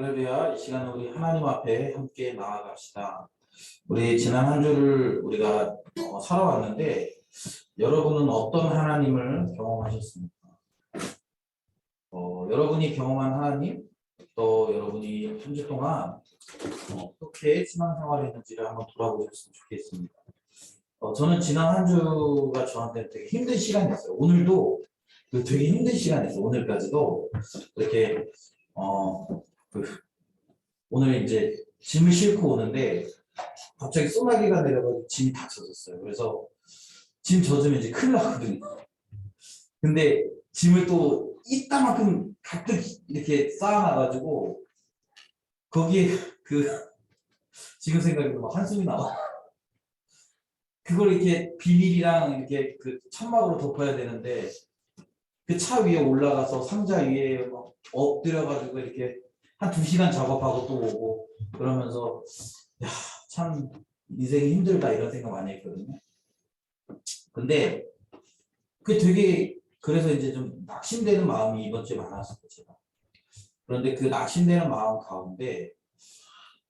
할렐루야. 이 시간에 우리 하나님 앞에 함께 나아갑시다. 우리 지난 한 주를 우리가 살아왔는데 여러분은 어떤 하나님을 경험하셨습니까? 여러분이 경험한 하나님, 또 여러분이 한 주 동안 어떻게 신앙생활을 했는지를 한번 돌아보셨으면 좋겠습니다. 저는 지난 한 주가 저한테 되게 힘든 시간이었어요. 오늘도 되게 힘든 시간이었어요. 오늘까지도 이렇게 그 오늘 이제 짐을 싣고 오는데 갑자기 소나기가 내려가지고 짐이 다 젖었어요. 그래서 짐 젖으면 이제 큰일 나거든요. 근데 짐을 또 이따만큼 가득 이렇게 쌓아놔가지고 거기에 지금 생각해도 막 한숨이 나와. 그걸 이렇게 비닐이랑 이렇게 천막으로 덮어야 되는데 그 차 위에 올라가서 상자 위에 막 엎드려가지고 이렇게 한 2시간 작업하고 또 오고 그러면서 야, 참 인생이 힘들다 이런 생각 많이 했거든요. 근데 되게 그래서 이제 좀 낙심되는 마음이 이번 주에 많았어요, 제가. 그런데 그 낙심되는 마음 가운데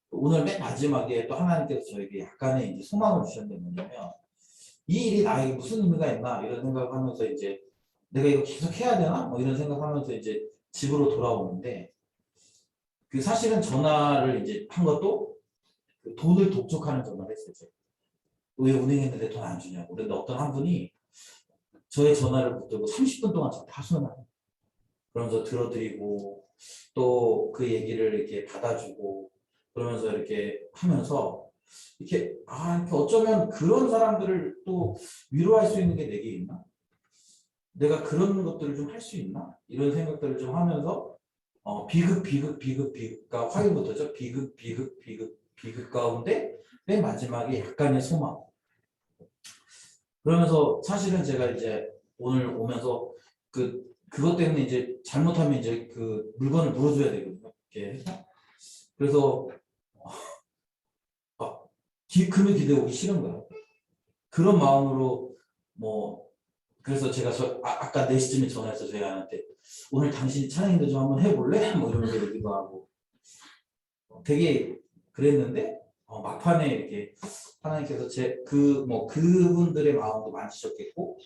오늘 맨 마지막에 또 하나님께서 저에게 약간의 이제 소망을 주셨는데 뭐냐면 이 일이 나에게 무슨 의미가 있나 이런 생각을 하면서 이제 내가 이거 계속 해야 되나? 뭐 이런 생각하면서 이제 집으로 돌아오는데 사실은 전화를 이제 한 것도 돈을 독촉하는 전화를 했어요. 제가. 왜 은행했는데 돈 안 주냐고. 그런데 어떤 한 분이 저의 전화를 붙들고 30분 동안 저한테 하소연을 해요. 그러면서 들어드리고 또 그 얘기를 이렇게 받아주고 그러면서 이렇게 하면서 이렇게 이렇게 어쩌면 그런 사람들을 또 위로할 수 있는 게 내게 있나? 내가 그런 것들을 좀 할 수 있나? 이런 생각들을 좀 하면서 비극가 화요부터죠. 비극 가운데 맨 마지막에 약간의 소망. 그러면서 사실은 제가 이제 오늘 오면서 그것 때문에 이제 잘못하면 이제 그 물건을 물어줘야 되거든요. 이렇게 해서. 그래서 금을 기대어 오기 싫은 거예요. 그런 마음으로 그래서 제가 아까 4시쯤에 전화해서 저희 아내한테 오늘 당신 찬양인도 좀 한번 해볼래? 뭐 이러면서 얘기도 하고 되게 그랬는데 막판에 이렇게 하나님께서 그분들의 마음도 만지셨겠고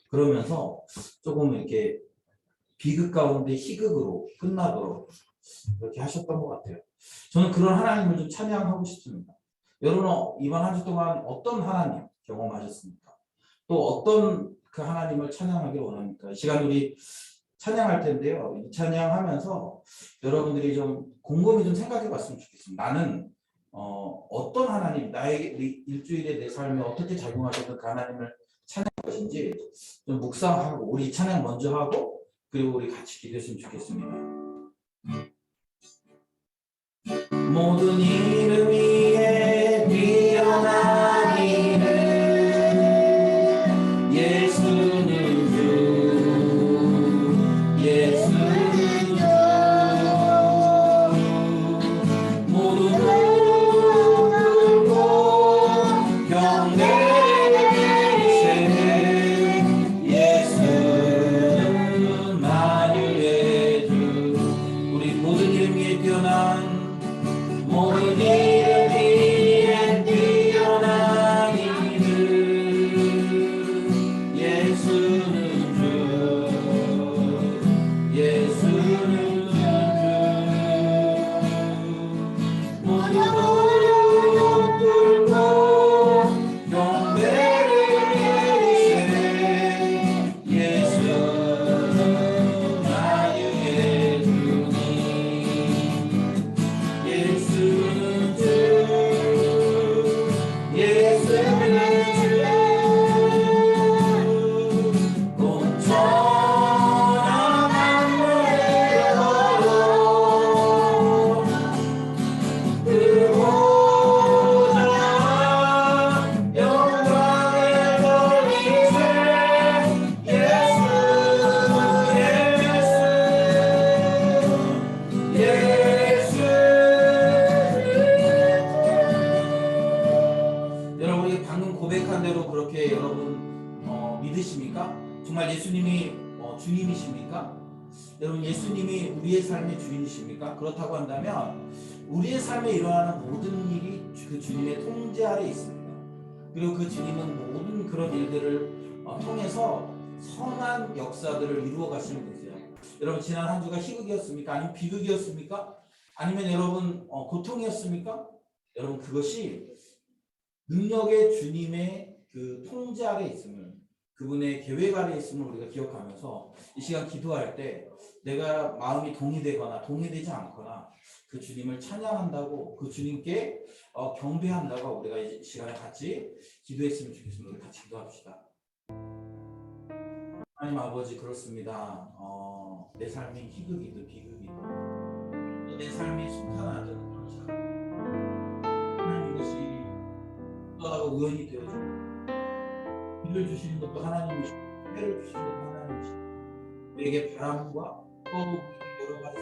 그러면서 조금 이렇게 비극 가운데 희극으로 끝나도록 이렇게 하셨던 것 같아요. 저는 그런 하나님을 좀 찬양하고 싶습니다. 여러분은 이번 한 주 동안 어떤 하나님 경험하셨습니까? 또 어떤 그 하나님을 찬양하길 원합니까? 이 시간 우리 찬양할 텐데요. 이 찬양하면서 여러분들이 좀 곰곰이 좀 생각해 봤으면 좋겠습니다. 나는 어떤 하나님, 나에게 일주일에 내 삶에 어떻게 작용하셨던 그 하나님을 찬양할 것인지 좀 묵상하고 우리 찬양 먼저 하고 그리고 우리 같이 기도했으면 좋겠습니다. 모든 이름 위에 뛰어난 이름 예수는 주 예수는 주 모든 무릎 꿇고 경배를 드리세 예수는 만유의 주 우리 모든 이름 위에 뛰어난 모든 이름 위에 뛰어난 이름 예수는 주 예수는 주 모든 무릎 꿇고 경배를 드리세 예수는 자유의 주님 예수는 주 예수는 주 온전한 만물의 어로 그 보좌와 영광을 돌리세 예수 여러분이 방금 고백한 대로 그렇게 여러분 믿으십니까? 정말 예수님이 주님이십니까? 여러분, 예수님이 우리의 삶의 주인이십니까? 그렇다고 한다면 우리의 삶에 일어나는 모든 일이 그 주님의 통제 아래 있습니다. 그리고 그 주님은 모든 그런 일들을 통해서 선한 역사들을 이루어 가시는 분이세요. 여러분, 지난 한 주가 희극이었습니까? 아니면 비극이었습니까? 아니면 여러분 고통이었습니까? 여러분, 그것이 능력의 주님의 그 통제 아래 있음을, 그분의 계획 아래 있음을 우리가 기억하면서 이 시간 기도할 때 내가 마음이 동의되거나 동의되지 않거나 그 주님을 찬양한다고, 그 주님께 경배한다고 우리가 이 시간에 같이 기도했으면 좋겠습니다. 우리 같이 기도합시다. 하나님 아버지, 그렇습니다. 내 삶이 희극이든 비극이든 내 삶이 순탄하든 하나님, 이것이 어떠하고 우연이 되어지고 일을 주시는 것도 하나님이시고 해를 주시는 것도 하나님이시고 우리에게 바람과 또 여러 가지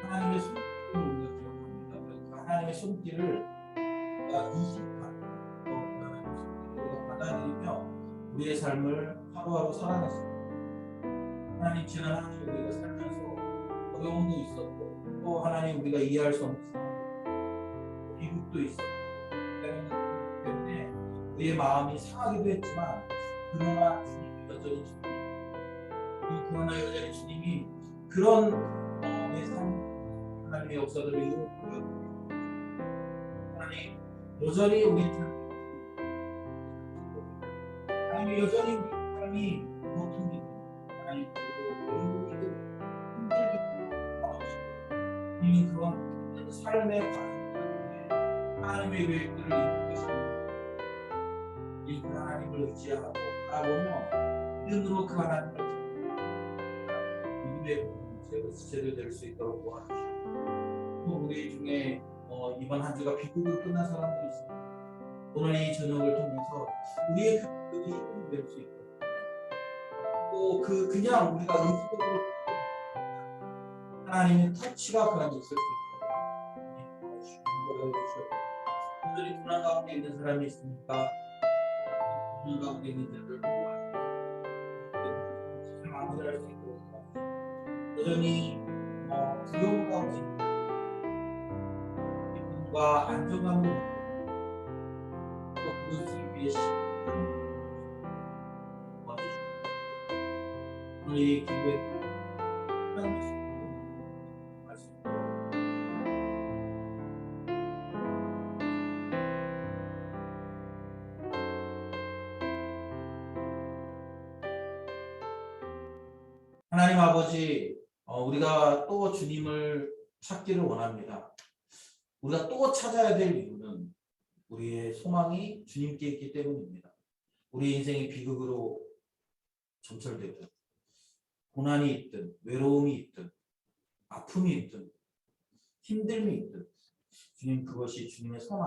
하나님의 손길을 우리가 기억합니다. 그 하나님의 손길을 우리가 인식하고 또 하나님의 손길을 우리가 받아들이며 우리의 삶을 하루하루 살아냈습니다. 하나님, 지난 한 주 우리가 살면서 어려움도 있었고 또 하나님 우리가 이해할 수 없는 상황도 비극도 있었고 때문에 우리의 마음이 상하기도 했지만 그러나 주님이 여전히 주님, 그러나 여전히 주님이 그런 내 삶, 하나님의 역사들을 이루어주고 하나님 여전히 우리 하나님 여전히 우리 삶이 고통이고 하나님 그리고 힘들고 그런 삶의 과정 하나님의 계획들을 이루고 계십니다. 이 하나님을 의지하고 바라보며 믿음으로 그 하나님을 믿음의 제대로 될 수 있도록 도와주시고 또 우리 중에 이번 한 주가 비극으로 끝난 사람들이 있습니다. 오늘 이 저녁을 통해서 우리의 비극이 힘이 될 수 있도록 또 그냥 우리가 의지적으로 하나님의 터치가 그 안에 있을 수 있도록 여전히 불안 가운데 있는 사람이 있으니까 불안 가운데 있는 자를 마무리할 수 있도록 여전히 두려움 가운데 기쁨과 안정감을 또 그것을 위해 오늘 이 기도에 하나님 아버지, 우리가 또 주님을 찾기를 원합니다. 우리가 또 찾아야 될 이유는 우리의 소망이 주님께 있기 때문입니다. 우리 인생이 비극으로 점철되든 고난이 있든 외로움이 있든 아픔이 있든 힘듦이 있든 주님, 그것이 주님의 손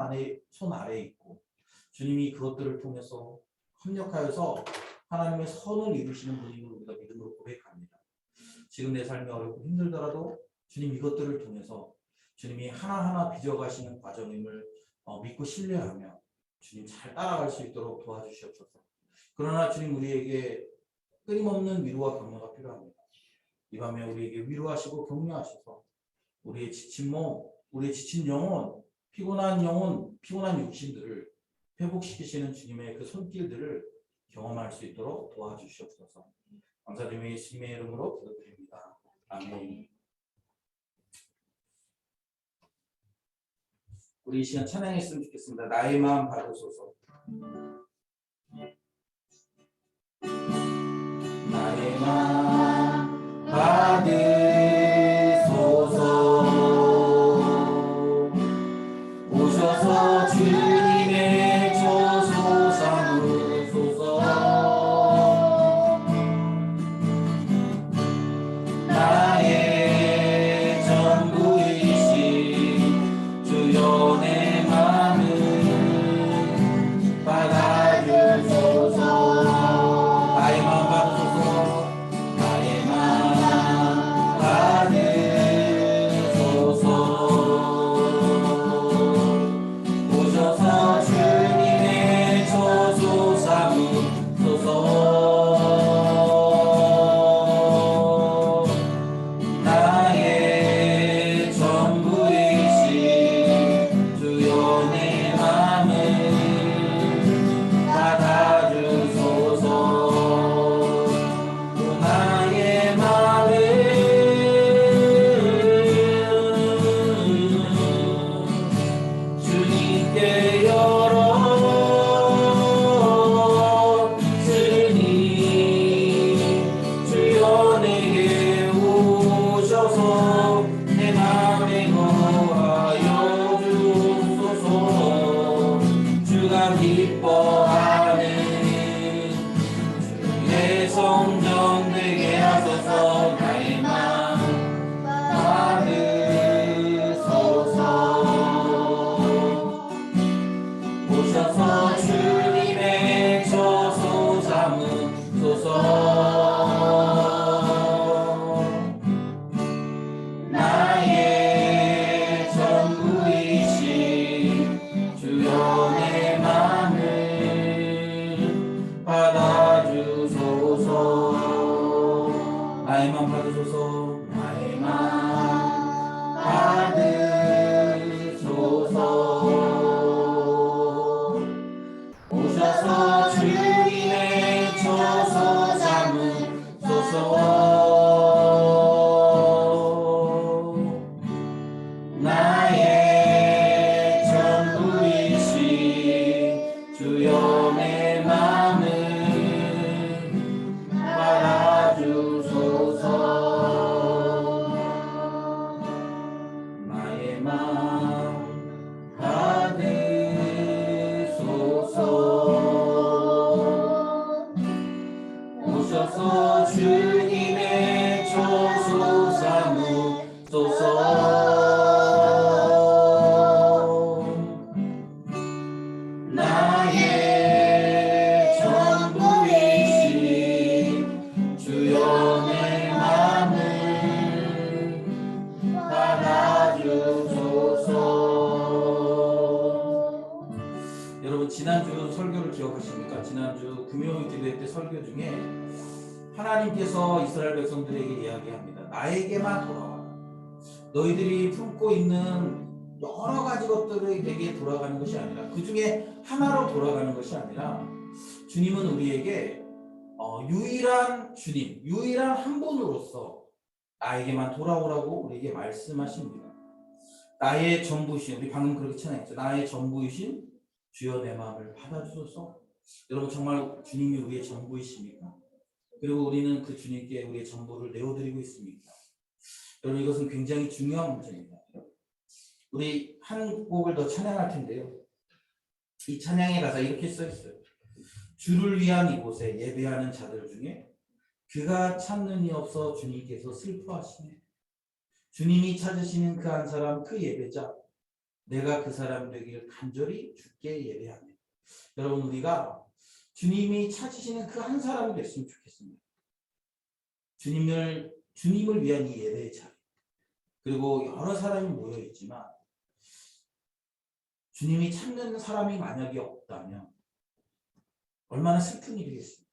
아래에 있고 주님이 그것들을 통해서 협력하여서 하나님의 선을 이루시는 분임을 우리가 믿음으로 고백합니다. 지금 내 삶이 어렵고 힘들더라도 주님, 이것들을 통해서 주님이 하나하나 빚어가시는 과정임을 믿고 신뢰하며 주님 잘 따라갈 수 있도록 도와주시옵소서. 그러나 주님, 우리에게 끊임없는 위로와 격려가 필요합니다. 이 밤에 우리에게 위로하시고 격려하셔서 우리의 지친 몸, 우리의 지친 영혼, 피곤한 영혼, 피곤한 육신들을 회복시키시는 주님의 그 손길들을 경험할 수 있도록 도와주시옵소서. 감사드리며 예수님의 이름으로 기도드립니다. 아멘. 우리 이 시간 찬양했으면 좋겠습니다. 나의 마음 받으소서. 나의 마음 받으소서. 오셔서 주님의 저소 삼으소서. 나의 전부이신 주여 내 맘을 받아주소서. 나의 마음 받으소서. 지난주 설교를 기억하십니까? 지난주 금요 기도회 때 설교 중에 하나님께서 이스라엘 백성들에게 이야기합니다. 나에게만 돌아와라. 너희들이 품고 있는 여러 가지 것들에게 돌아가는 것이 아니라 그 중에 하나로 돌아가는 것이 아니라 주님은 우리에게 유일한 주님, 유일한 한 분으로서 나에게만 돌아오라고 우리에게 말씀하십니다. 나의 전부이신, 우리 방금 그렇게 찬양했죠. 나의 전부이신 주여 내 마음을 받아주소서. 여러분 정말 주님이 우리의 전부이십니까? 그리고 우리는 그 주님께 우리의 전부를 내어드리고 있습니까? 여러분 이것은 굉장히 중요한 문제입니다. 우리 한 곡을 더 찬양할 텐데요. 이 찬양의 가사 이렇게 써 있어요. 주를 위한 이곳에 예배하는 자들 중에 그가 찾는 이 없어 주님께서 슬퍼하시네. 주님이 찾으시는 그 한 사람, 그 예배자, 내가 그 사람 되길 간절히 주께 예배하네. 여러분 우리가 주님이 찾으시는 그 한 사람이 됐으면 좋겠습니다. 주님을 위한 이 예배의 자리. 그리고 여러 사람이 모여 있지만 주님이 찾는 사람이 만약에 없다면 얼마나 슬픈 일이겠습니까?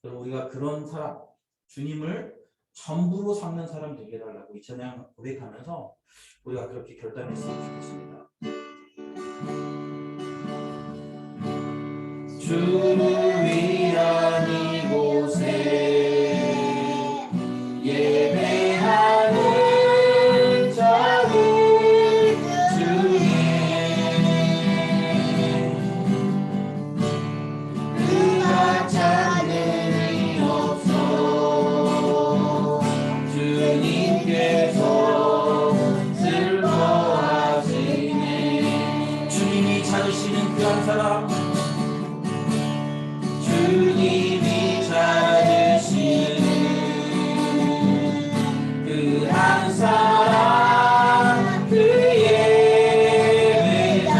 여러분 우리가 그런 사람, 주님을 전부로 삼는 사람 되게 해달라고 이 찬양 고백하면서 우리가 그렇게 결단했으면 좋겠습니다. 주를 위한 이곳에 예배하는 자들 중에 그가 찾는 이 없어 주님께서 슬퍼하시네. 주님이 찾으시는 그 한 사람, 주님이 찾으시는 그 한 사람, 그 예배자,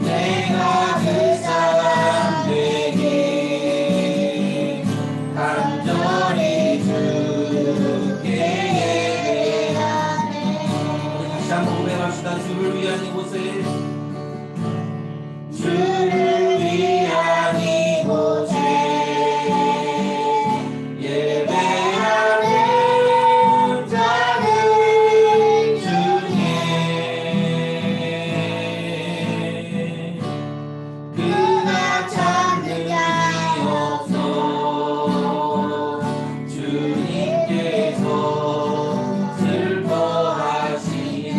내가 그 사람 되길 간절히 주께 예배하네. 우리 다시 한번 고백합시다. 주를 위한 이곳에, 주를 위한 이곳에 예배하는 자들 중에 그가 찾는 이 없어 주님께서 슬퍼하시네.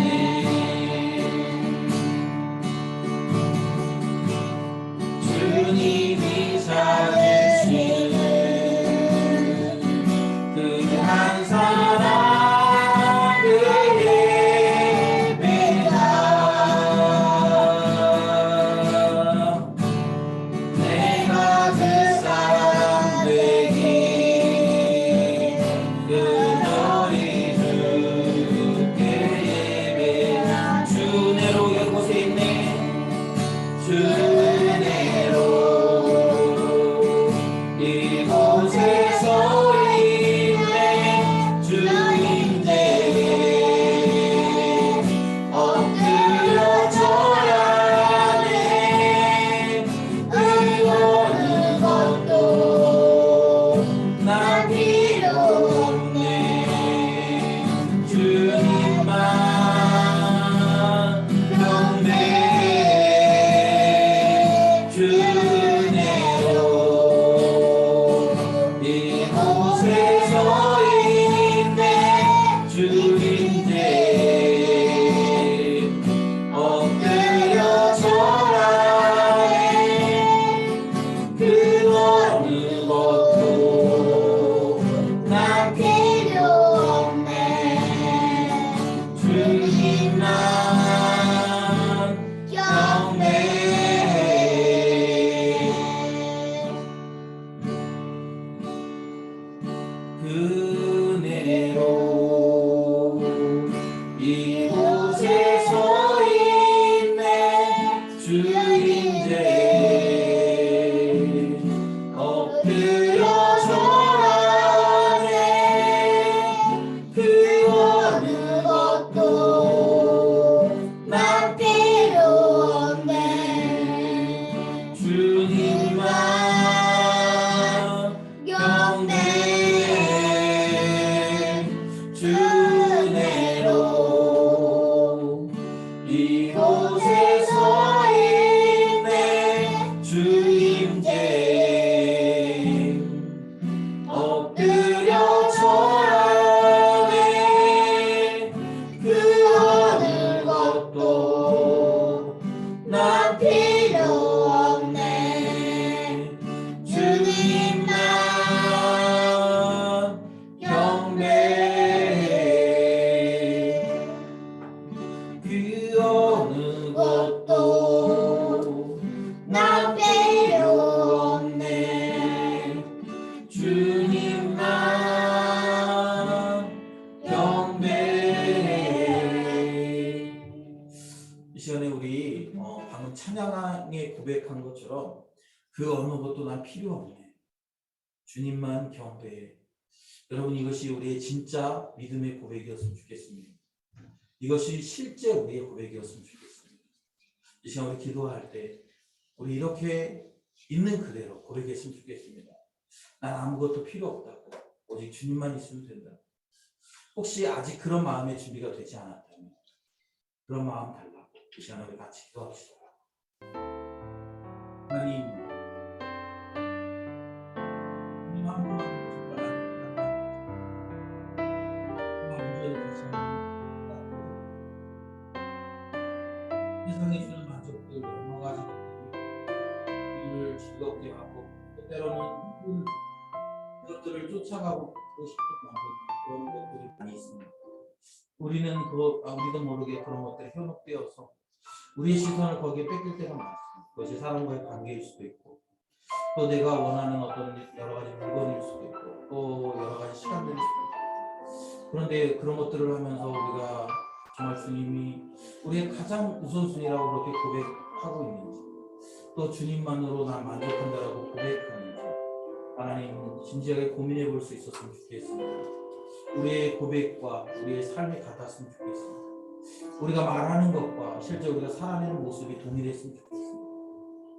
주내로 이곳에 서 있네 주님께 엎드려 절하네 그 어느 것도 난 필요 없네 주님만 경배해 그 어느 것도 난 필요 없네 주님만 경배해. 이 시간에 우리 방금 찬양에 고백한 것처럼 그 어느 것도 난 필요 없네 주님만 경배해. 여러분 이것이 우리의 진짜 믿음의 고백이었으면 좋겠습니다. 이것이 실제 우리의 고백이었으면 좋겠습니다. 이 시간 우리 기도할 때 우리 이렇게 있는 그대로 고백했으면 좋겠습니다. 난 아무것도 필요 없다고 오직 주님만 있으면 된다. 혹시 아직 그런 마음의 준비가 되지 않았다면 그런 마음 달라고 이 시간에 우리 같이 기도합시다. 하나님 한 분만 세상에 주는 만족들 여러 가지 우리를 즐겁게 하고 때로는 그것들을 쫓아가고 싶은 그런 것들이 많이 있습니다. 우리는 우리도 모르게 그런 것들에 현혹되어서 우리의 시선을 거기에 뺏길 때가 많습니다. 그것이 사람과의 관계일 수도 있고 또 내가 원하는 어떤 여러 가지 물건일 수도 있고 또 여러 가지 시간들일 수도 있고 그런데 그런 것들을 하면서 우리가 정말 주님이 우리의 가장 우선순위라고 그렇게 고백하고 있는지 또 주님만으로 난 만족한다라고 고백하는지 하나님 진지하게 고민해 볼 수 있었으면 좋겠습니다. 우리의 고백과 우리의 삶이 같았으면 좋겠습니다. 우리가 말하는 것과 실제 우리가 살아내는 모습이 동일했으면 좋겠습니다.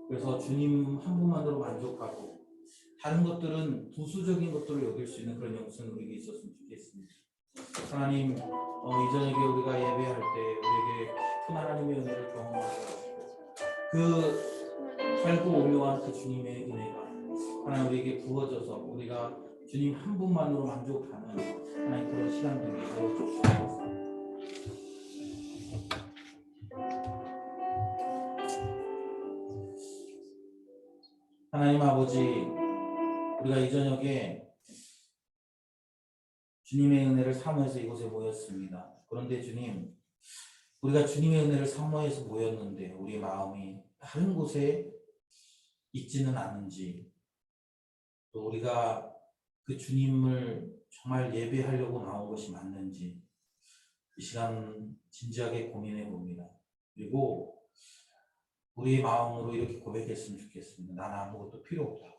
그래서 주님 한 분만으로 만족하고 다른 것들은 부수적인 것들을 여길 수 있는 그런 영성이 우리에게 있었으면 좋겠습니다. 하나님 이 저녁에 우리가 예배할 때 우리에게 깊은 하나님의 은혜를 경험하게 하시고 그 밝고 오묘한 그 주님의 은혜가 하나님 우리에게 부어져서 우리가 주님 한 분만으로 만족하는 하나님 그런 시간들이 되어 주시옵소서. 하나님 아버지 우리가 이 저녁에 주님의 은혜를 사모해서 이곳에 모였습니다. 그런데 주님 우리가 주님의 은혜를 사모해서 모였는데 우리 마음이 다른 곳에 있지는 않은지 또 우리가 그 주님을 정말 예배하려고 나온 것이 맞는지 이 시간 진지하게 고민해 봅니다. 그리고 우리의 마음으로 이렇게 고백했으면 좋겠습니다. 나는 아무것도 필요 없다고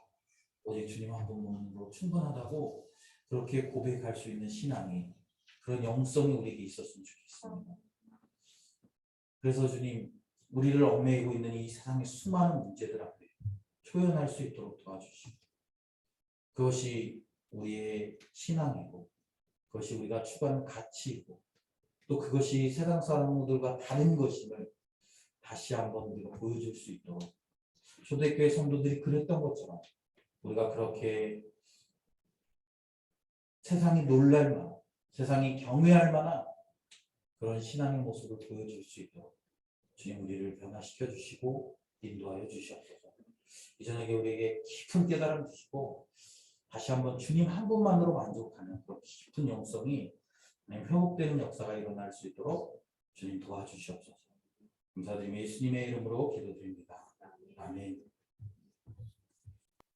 오직 주님 한 분만으로 충분하다고 그렇게 고백할 수 있는 신앙이 그런 영성이 우리에게 있었으면 좋겠습니다. 그래서 주님 우리를 얽매이고 있는 이 세상의 수많은 문제들 앞에 초연할 수 있도록 도와주시고 그것이 우리의 신앙이고 그것이 우리가 추구하는 가치이고 또 그것이 세상 사람들과 다른 것임을 다시 한번 우리가 보여줄 수 있도록 초대교회 성도들이 그랬던 것처럼 우리가 그렇게 세상이 놀랄 만한 세상이 경외할 만한 그런 신앙의 모습을 보여줄 수 있도록 주님 우리를 변화시켜 주시고 인도하여 주시옵소서. 이 저녁에 우리에게 깊은 깨달음 주시고 다시 한번 주님 한 분만으로 만족하는 그런 깊은 영성이 회복되는 역사가 일어날 수 있도록 주님 도와주시옵소서. 감사드리며 예수님의 이름으로 기도드립니다. 아멘.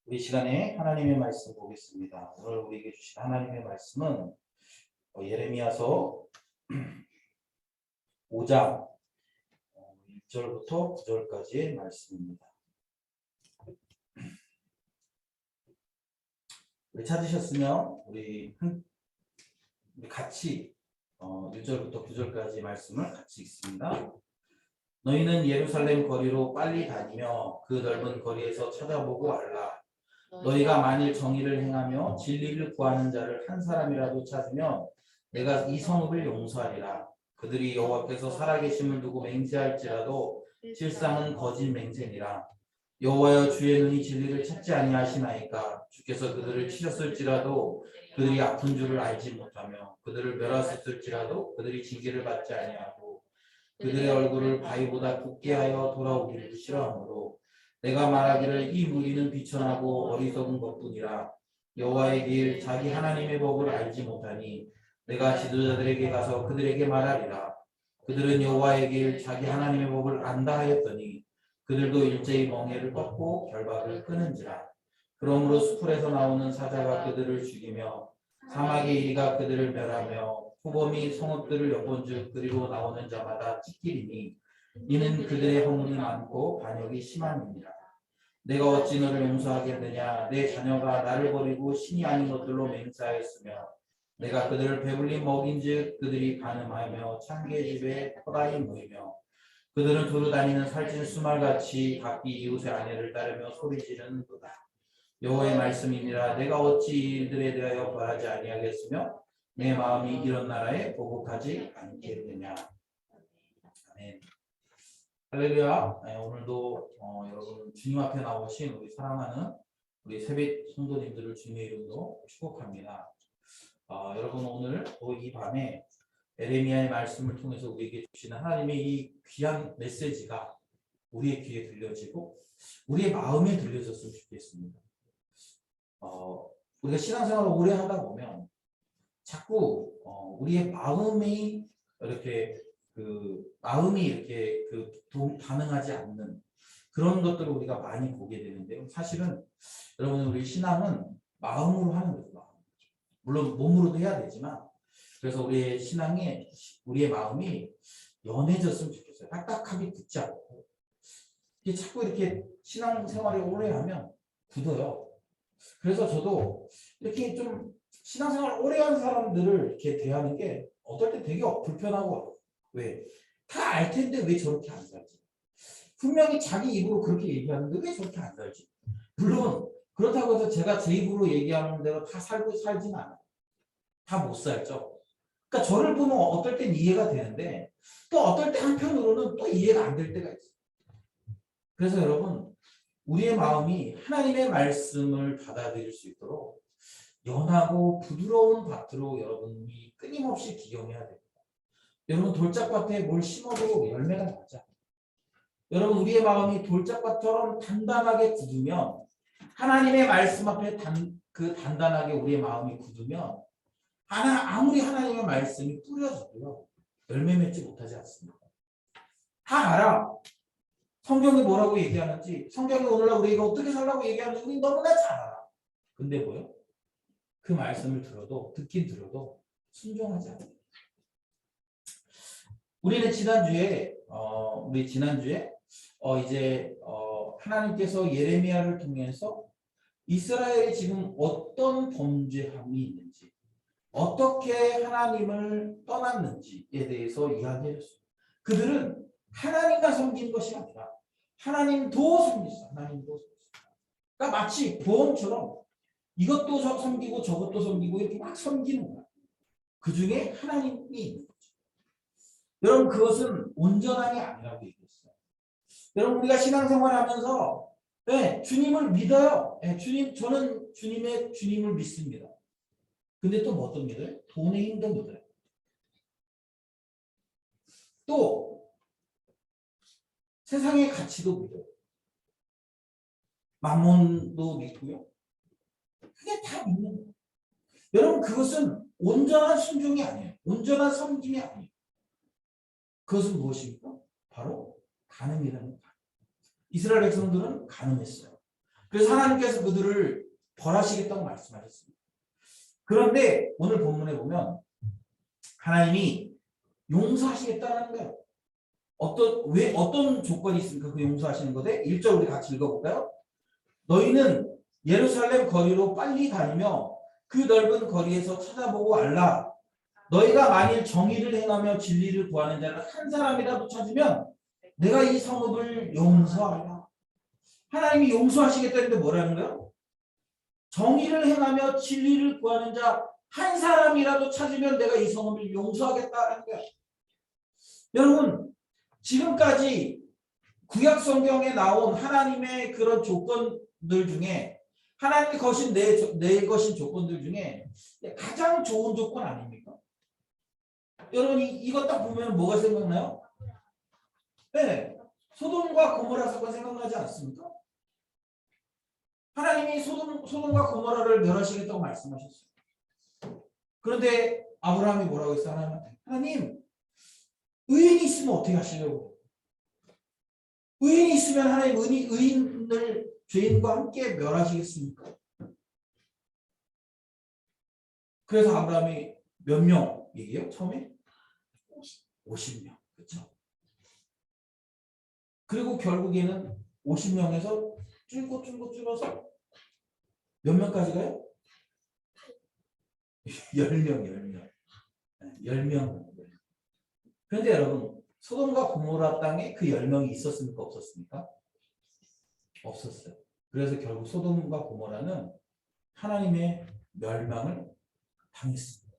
우리 시간에 하나님의 말씀 보겠습니다. 오늘 우리에게 주신 하나님의 말씀은 예레미야서 5장 1절부터 9절까지의 말씀입니다. 우리 찾으셨으면 우리 같이 1절부터 9절까지 말씀을 같이 읽습니다. 너희는 예루살렘 거리로 빨리 다니며 그 넓은 거리에서 찾아보고 알라. 너희가 만일 정의를 행하며 진리를 구하는 자를 한 사람이라도 찾으면 내가 이 성읍을 용서하리라. 그들이 여호와께서 살아계심을 두고 맹세할지라도 실상은 거짓 맹세니라. 여호와여 주의 눈이 진리를 찾지 아니하시나이까. 주께서 그들을 치셨을지라도 그들이 아픈 줄을 알지 못하며 그들을 멸하셨을지라도 그들이 징계를 받지 아니하고 그들의 얼굴을 바위보다 굽게 하여 돌아오기를 싫어하므로 내가 말하기를 이 무리는 비천하고 어리석은 것뿐이라. 여호와의 길 자기 하나님의 법을 알지 못하니 내가 지도자들에게 가서 그들에게 말하리라. 그들은 여호와의 길 자기 하나님의 법을 안다 하였더니 그들도 일제히 멍에를 뻗고 결박을 끊은지라. 그러므로 수풀에서 나오는 사자가 그들을 죽이며 사막의 이리가 그들을 멸하며 후범이 성읍들을 엿본즉 그리로 나오는 자마다 찢기리니 이는 그들의 허물이 많고 반역이 심함이니라. 내가 어찌 너를 용서하겠느냐. 내 자녀가 나를 버리고 신이 아닌 것들로 맹세하였으며 내가 그들을 배불리 먹인즉 그들이 간음하며 창기의 집에 허다히 모이며 그들은 두루 다니는 살찐 수말같이 각기 이웃의 아내를 따르며 소리지르는도다. 여호와의 말씀이니라. 내가 어찌 이 일들에 대하여 벌하지 아니하겠으며 내 마음이 이런 나라에 보복하지 않겠느냐. 아멘. 할렐루야. 네, 오늘도 여러분 주님 앞에 나오신 우리 사랑하는 우리 세빛 성도님들을 주님의 이름으로 축복합니다. 여러분 오늘 또 이 밤에 에레미야의 말씀을 통해서 우리에게 주시는 하나님의 이 귀한 메시지가 우리의 귀에 들려지고 우리의 마음에 들려졌으면 좋겠습니다. 우리가 신앙생활을 오래 하다 보면 자꾸 우리의 마음이 이렇게 반응하지 않는 그런 것들을 우리가 많이 보게 되는데요. 사실은 여러분 우리 신앙은 마음으로 하는 거죠. 물론 몸으로도 해야 되지만 그래서 우리의 신앙에 우리의 마음이 연해졌으면 좋겠어요. 딱딱하게 굳지 않고 이게 자꾸 이렇게 신앙생활을 오래 하면 굳어요. 그래서 저도 이렇게 좀 신앙생활 오래 한 사람들을 이렇게 대하는 게 어떨 때 되게 불편하고 왜? 다 알 텐데 왜 저렇게 안 살지? 분명히 자기 입으로 그렇게 얘기하는데 왜 저렇게 안 살지? 물론 그렇다고 해서 제가 제 입으로 얘기하는 대로 다 살지는 않아요. 다 못 살죠. 그러니까 저를 보면 어떨 땐 이해가 되는데 또 어떨 때 한편으로는 또 이해가 안 될 때가 있어요. 그래서 여러분 우리의 마음이 하나님의 말씀을 받아들일 수 있도록 연하고 부드러운 밭으로 여러분이 끊임없이 기경해야 됩니다. 여러분 돌짝밭에 뭘 심어도 열매가 나죠. 여러분 우리의 마음이 돌짝밭처럼 단단하게 굳으면 하나님의 말씀 앞에 단단하게 우리의 마음이 굳으면 아무리 하나님의 말씀이 뿌려져도요 열매 맺지 못하지 않습니다. 다 알아. 성경이 뭐라고 얘기하는지, 성경이 오늘날 우리가 어떻게 살라고 얘기하는지 우리 너무나 잘 알아. 근데 뭐요? 그 말씀을 듣긴 들어도 순종하지 않아요. 우리는 지난주에 하나님께서 예레미야를 통해서 이스라엘이 지금 어떤 범죄함이 있는지, 어떻게 하나님을 떠났는지에 대해서 이야기해줬어요. 그들은 하나님만 섬기는 것이 아니라 하나님도 섬겼어. 그러니까 마치 보험처럼 이것도 섬기고 저것도 섬기고 이렇게 막 섬기는 거야. 그 중에 하나님이 있는 거죠. 여러분 그것은 온전함이 아니라고 얘기했어요. 여러분 우리가 신앙생활하면서 주님을 믿어요. 저는 주님을 믿습니다. 근데 또 뭐 또 믿어요? 돈의 힘도 믿어요. 또 세상의 가치도 믿어요. 만몬도 믿고요. 그게 다 믿는 거예요. 여러분 그것은 온전한 순종이 아니에요. 온전한 섬김이 아니에요. 그것은 무엇입니까? 바로 간음이라는 거예요. 이스라엘 백성들은 간음했어요. 그래서 하나님께서 그들을 벌하시겠다고 말씀하셨습니다. 그런데 오늘 본문에 보면 하나님이 용서하시겠다는 거예요. 어떤 조건이 있습니까? 그 용서하시는 것에 1절 우리 같이 읽어볼까요? 너희는 예루살렘 거리로 빨리 다니며 그 넓은 거리에서 찾아보고 알라. 너희가 만일 정의를 행하며 진리를 구하는 자를 한 사람이라도 찾으면 내가 이 성읍을 용서하라. 하나님이 용서하시겠다는데 뭐라는 거예요? 정의를 행하며 진리를 구하는 자 한 사람이라도 찾으면 내가 이 성읍을 용서하겠다라는 거야. 여러분, 지금까지 구약 성경에 나온 하나님의 그런 조건들 중에 하나님이 거신 내 것인 조건들 중에 가장 좋은 조건 아닙니까? 여러분 이것 딱 보면 뭐가 생각나요? 네, 소돔과 고모라 사건 생각나지 않습니까? 하나님이 소돔과 고모라를 멸하시겠다고 말씀하셨어요. 그런데 아브라함이 뭐라고 했어요? 하나님한테, 하나님 의인이 있으면 어떻게 하시려고? 의인이 있으면 하나님 의인을 죄인과 함께 멸하시겠습니까? 그래서 아브라함이 몇 명이에요? 처음에? 50명. 그렇죠? 그리고 결국에는 50명에서 줄어서 몇 명까지 가요? 10명. 10명. 그런데 여러분, 소돔과 고모라 땅에 그 10명이 있었습니까? 없었습니까? 없었어요. 그래서 결국 소돔과 고모라는 하나님의 멸망을 당했습니다.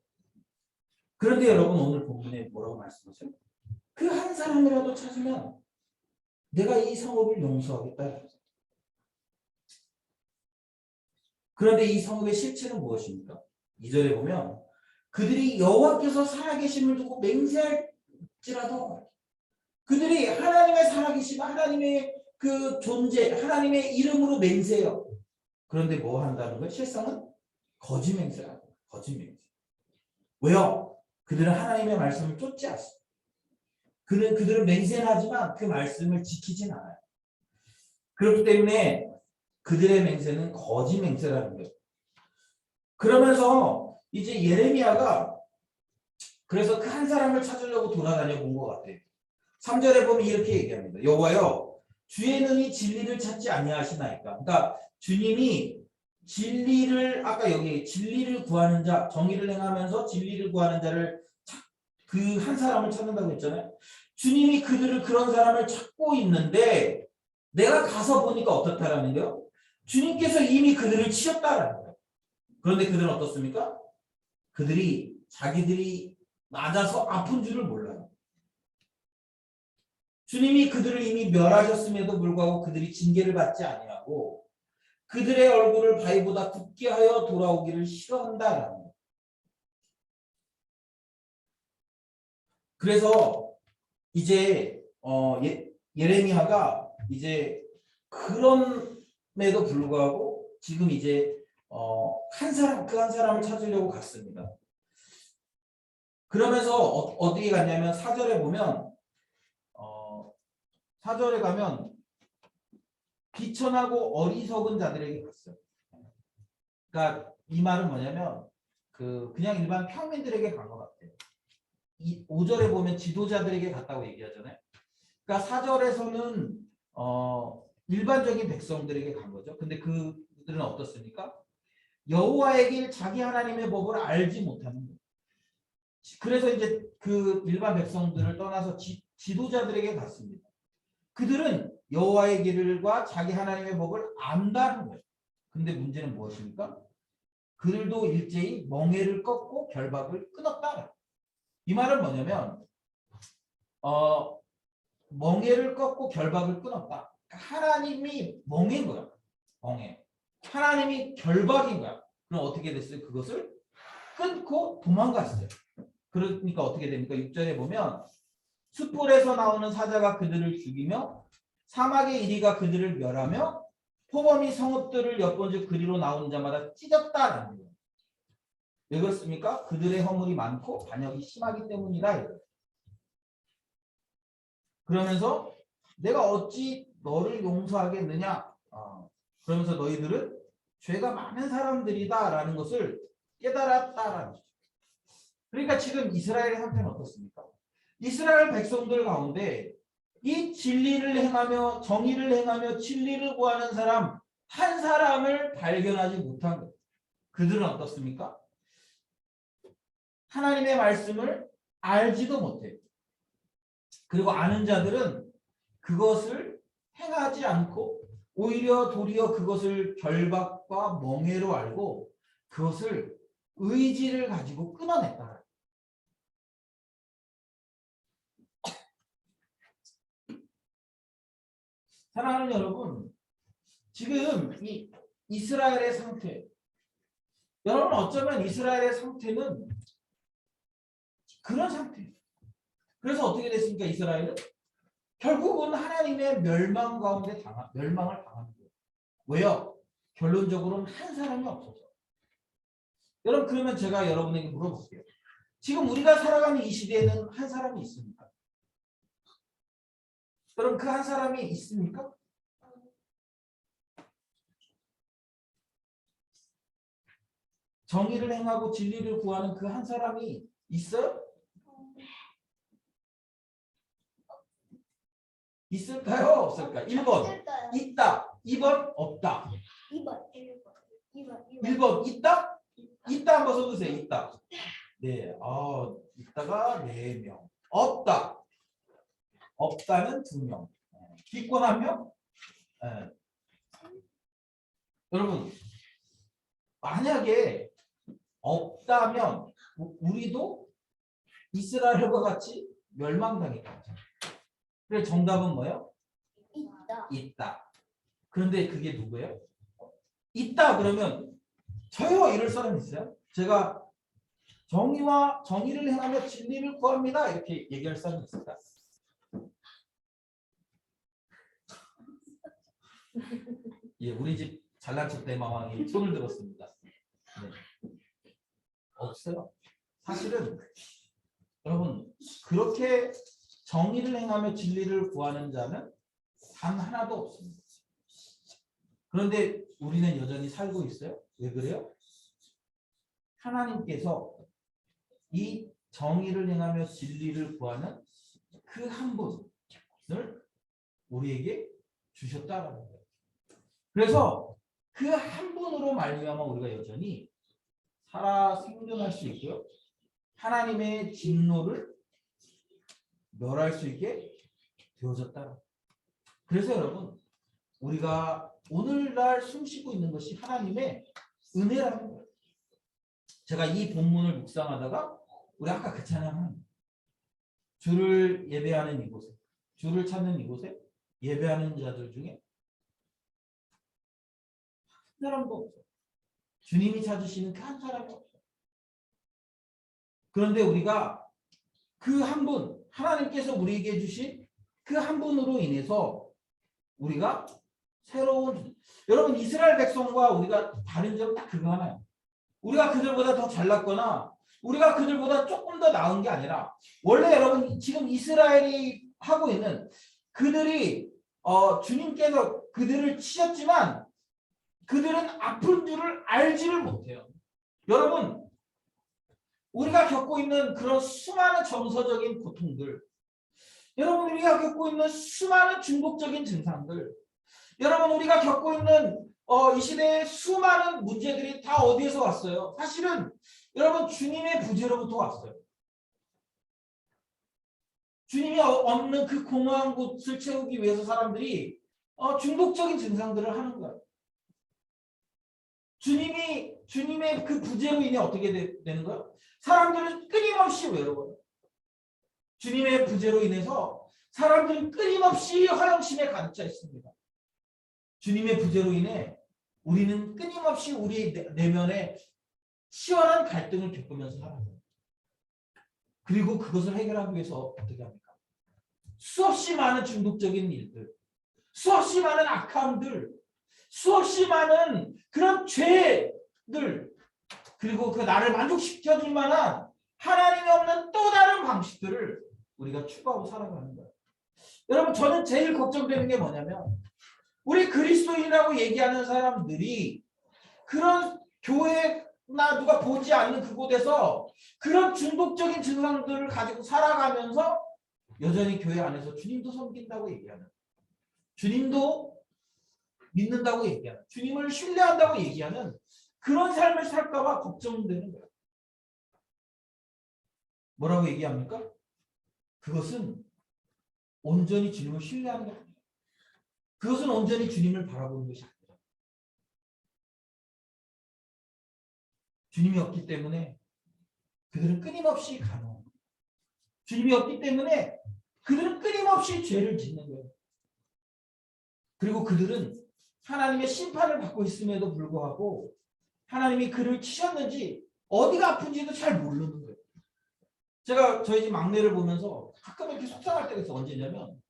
그런데 여러분 오늘 본문에 뭐라고 말씀하세요? 그 한 사람이라도 찾으면 내가 이 성읍을 용서하겠다. 그런데 이 성읍의 실체는 무엇입니까? 2절에 보면 그들이 여호와께서 살아계심을 두고 맹세할지라도, 그들이 하나님의 살아계심, 하나님의 그 존재, 하나님의 이름으로 맹세해요. 그런데 뭐 한다는 거예요? 실상은 거짓 맹세라고. 거짓 맹세. 왜요? 그들은 하나님의 말씀을 쫓지 않습니다. 그들은 맹세는 하지만 그 말씀을 지키진 않아요. 그렇기 때문에 그들의 맹세는 거짓 맹세라는 거예요. 그러면서 이제 예레미야가 그래서 그 한 사람을 찾으려고 돌아다녀 본 것 같아요. 3절에 보면 이렇게 얘기합니다. 여호와여, 주의 능히 진리를 찾지 아니하시나이까. 그러니까 주님이 진리를, 아까 여기 진리를 구하는 자, 정의를 행하면서 진리를 구하는 자를 그 한 사람을 찾는다고 했잖아요. 주님이 그런 사람을 찾고 있는데 내가 가서 보니까 어떻다라는 거요? 주님께서 이미 그들을 치셨다라는 거예요. 그런데 그들은 어떻습니까? 그들이 자기들이 맞아서 아픈 줄을 몰라요. 주님이 그들을 이미 멸하셨음에도 불구하고 그들이 징계를 받지 아니하고 그들의 얼굴을 바위보다 굽게 하여 돌아오기를 싫어한다라는 거예요. 그래서 이제 예레미야가 이제 그럼에도 불구하고 지금 이제 그 한 사람을 찾으려고 갔습니다. 그러면서 어디에 갔냐면 4절에 보면 4절에 가면 비천하고 어리석은 자들에게 갔어요. 그러니까 이 말은 뭐냐면 그냥 일반 평민들에게 간 것 같아요. 5절에 보면 지도자들에게 갔다고 얘기하잖아요. 그러니까 4절에서는 일반적인 백성들에게 간 거죠. 근데 그들은 어떻습니까? 여호와의 길, 자기 하나님의 법을 알지 못하는 거예요. 그래서 이제 그 일반 백성들을 떠나서 지도자들에게 갔습니다. 그들은 여호와의 길과 자기 하나님의 법을 안다는 거예요. 근데 문제는 무엇입니까? 그들도 일제히 멍에를 꺾고 결박을 끊었다. 이 말은 뭐냐면 멍에를 꺾고 결박을 끊었다. 하나님이 멍인 거야. 멍에. 하나님이 결박인 거야. 그럼 어떻게 됐어요? 그것을 끊고 도망갔어요. 그러니까 어떻게 됩니까? 6절에 보면 숯불에서 나오는 사자가 그들을 죽이며 사막의 이리가 그들을 멸하며 포범이 성읍들을 엿본즉 그리로 나오는 자마다 찢었다라는 거예요. 왜 그렇습니까? 그들의 허물이 많고 반역이 심하기 때문이다. 그러면서 내가 어찌 너를 용서하겠느냐? 그러면서 너희들은 죄가 많은 사람들이다라는 것을 깨달았다라는 거죠. 그러니까 지금 이스라엘의 상태는 어떻습니까? 이스라엘 백성들 가운데 이 진리를 행하며 정의를 행하며 진리를 구하는 사람 한 사람을 발견하지 못한 거예요. 그들은 어떻습니까? 하나님의 말씀을 알지도 못해요. 그리고 아는 자들은 그것을 행하지 않고 오히려 도리어 그것을 결박과 멍해로 알고 그것을 의지를 가지고 끊어냈다. 사랑하는 여러분, 지금 이 이스라엘의 상태, 여러분 어쩌면 이스라엘의 상태는 그런 상태예요. 그래서 어떻게 됐습니까? 이스라엘은 결국은 하나님의 멸망을 당하는 거예요. 왜요? 결론적으로는 한 사람이 없어서. 여러분 그러면 제가 여러분에게 물어볼게요. 지금 우리가 살아가는 이 시대에는 한 사람이 있습니까? 여러분 그 한 사람이 있습니까? 정의를 행하고 진리를 구하는 그 한 사람이 있어요? 있을까요? 없을까? 1번 있다. 2번 없다. 1번 있다? 있다 한번 써주세요. 있다. 네, 있다가 4명. 없다. 없다는 2명. 기권 1명? 네. 여러분 만약에 없다면 우리도 이스라엘과 같이 멸망당했다. 그래서 정답은 뭐예요? 있다. 그런데 그게 누구예요? 있다 그러면 저요 이럴 사람 있어요? 제가 정의를 행하며 진리를 구합니다 이렇게 얘기할 사람 있을까? 예, 우리 집 잘난 척 대마왕이 손을 들었습니다. 네. 없어요. 사실은 여러분 그렇게 정의를 행하며 진리를 구하는 자는 단 하나도 없습니다. 그런데 우리는 여전히 살고 있어요. 왜 그래요? 하나님께서 이 정의를 행하며 진리를 구하는 그 한 분을 우리에게 주셨다라는 거예요. 그래서 그 한 분으로 말미암아 우리가 여전히 살아 생존할 수 있고요. 하나님의 진노를 멸할 수 있게 되어졌다. 그래서 여러분 우리가 오늘날 숨쉬고 있는 것이 하나님의 은혜라는 거예요. 제가 이 본문을 묵상하다가 우리 아까 그 찬양은 주를 예배하는 이곳에 주를 찾는 이곳에 예배하는 자들 중에 한 사람도 없어요. 주님이 찾으시는 그 한 사람이 없어요. 그런데 우리가 그 한 분 하나님께서 우리에게 주신 그 한 분으로 인해서 우리가 새로운 여러분 이스라엘 백성과 우리가 다른 점은 딱 그거 하나요. 우리가 그들보다 더 잘났거나 우리가 그들보다 조금 더 나은 게 아니라 원래 여러분 지금 이스라엘이 하고 있는 그들이 주님께서 그들을 치셨지만 그들은 아픈 줄을 알지를 못해요. 여러분 우리가 겪고 있는 그런 수많은 정서적인 고통들 여러분 우리가 겪고 있는 수많은 중독적인 증상들 여러분 우리가 겪고 있는 이 시대의 수많은 문제들이 다 어디에서 왔어요? 사실은 여러분 주님의 부재로부터 왔어요. 주님이 없는 그 공허한 곳을 채우기 위해서 사람들이 중독적인 증상들을 하는 거예요. 주님의 그 부재로 인해 어떻게 되는 거예요? 사람들은 끊임없이 외로워요. 주님의 부재로 인해서 사람들은 끊임없이 허영심에 가득 차 있습니다. 주님의 부재로 인해 우리는 끊임없이 우리 내면에 치열한 갈등을 겪으면서 살아요. 그리고 그것을 해결하기 위해서 어떻게 합니까? 수없이 많은 중독적인 일들, 수없이 많은 악함들, 수없이 많은 그런 죄들, 그리고 그 나를 만족시켜줄 만한 하나님이 없는 또 다른 방식들을 우리가 추구하고 살아가는 거예요. 여러분 저는 제일 걱정되는 게 뭐냐면 우리 그리스도인이라고 얘기하는 사람들이 그런 교회나 누가 보지 않는 그곳에서 그런 중독적인 증상들을 가지고 살아가면서 여전히 교회 안에서 주님도 섬긴다고 얘기하는 주님도 믿는다고 얘기하는 주님을 신뢰한다고 얘기하는 그런 삶을 살까 봐 걱정되는 거예요. 뭐라고 얘기합니까? 그것은 온전히 주님을 신뢰하는 게 아니에요. 그것은 온전히 주님을 바라보는 것이 아니에요. 주님이 없기 때문에 그들은 끊임없이 간호. 주님이 없기 때문에 그들은 끊임없이 죄를 짓는 거예요. 그리고 그들은 하나님의 심판을 받고 있음에도 불구하고 하나님이 그를 치셨는지 어디가 아픈지도 잘 모르는 거예요. 제가 저희 집 막내를 보면서 가끔 이렇게 속상할 때가 있어. 언제냐면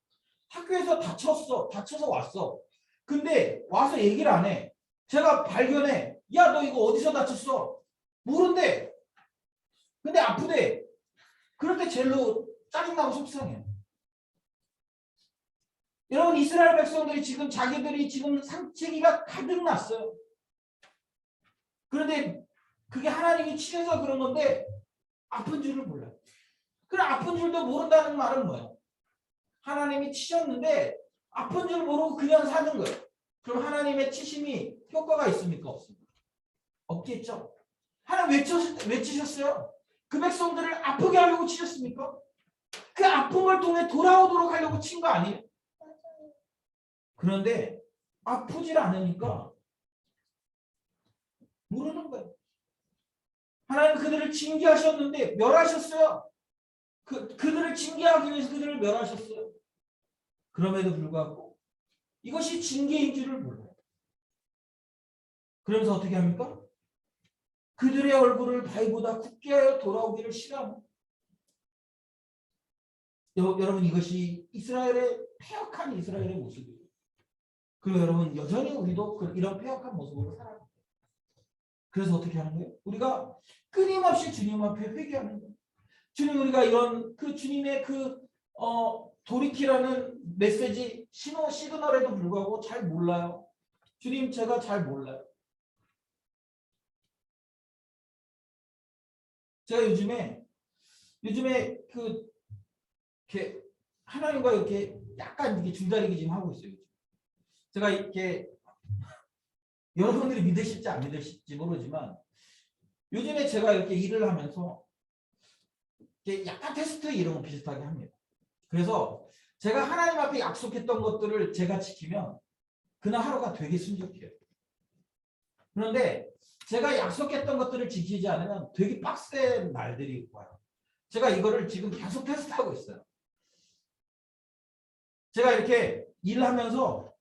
학교에서 다쳐서 왔어. 근데 와서 얘기를 안 해. 제가 발견해. 야, 너 이거 어디서 다쳤어? 모른대. 근데 아프대. 그럴 때 젤로 짜증나고 속상해. 여러분, 이스라엘 백성들이 지금 자기들이 지금 상체기가 가득 났어요. 그런데 그게 하나님이 치셔서 그런 건데 아픈 줄을 몰라요. 그럼 아픈 줄도 모른다는 말은 뭐예요? 하나님이 치셨는데 아픈 줄 모르고 그냥 사는 거예요. 그럼 하나님의 치심이 효과가 있습니까? 없습니까? 없겠죠. 하나님 왜 치셨어요? 그 백성들을 아프게 하려고 치셨습니까? 그 아픔을 통해 돌아오도록 하려고 친 거 아니에요? 그런데 아프질 않으니까 모르는 거예요. 하나님 그들을 징계하셨는데 멸하셨어요. 그들을 징계하기 위해서 그들을 멸하셨어요. 그럼에도 불구하고 이것이 징계인 줄을 몰라요. 그러면서 어떻게 합니까? 그들의 얼굴을 바위보다 굳게 하여 돌아오기를 싫어합니다. 여러분, 이것이 이스라엘의 패역한 이스라엘의 모습이에요. 그리고 여러분, 여전히 우리도 이런 패역한 모습으로 살아요. 그래서 어떻게 하는 거예요? 우리가 끊임없이 주님 앞에 회개하는 거예요. 주님, 우리가 이런 주님의 돌이키라는 메시지 시그널에도 불구하고 잘 몰라요. 주님, 제가 잘 몰라요. 제가 요즘에 이렇게 하나님과 이렇게 약간 이렇게 줄다리기 지금 하고 있어요. 제가 이렇게 여러분들이 믿으실지 안 믿으실지 모르지만 요즘에 제가 이렇게 일을 하면서 이렇게 약간 테스트 이런 거 비슷하게 합니다. 그래서 제가 하나님 앞에 약속했던 것들을 제가 지키면 그날 하루가 되게 순적해요. 그런데 제가 약속했던 것들을 지키지 않으면 되게 빡센 날들이 와요. 제가 이거를 지금 계속 테스트하고 있어요. 제가 이렇게 일을 하면서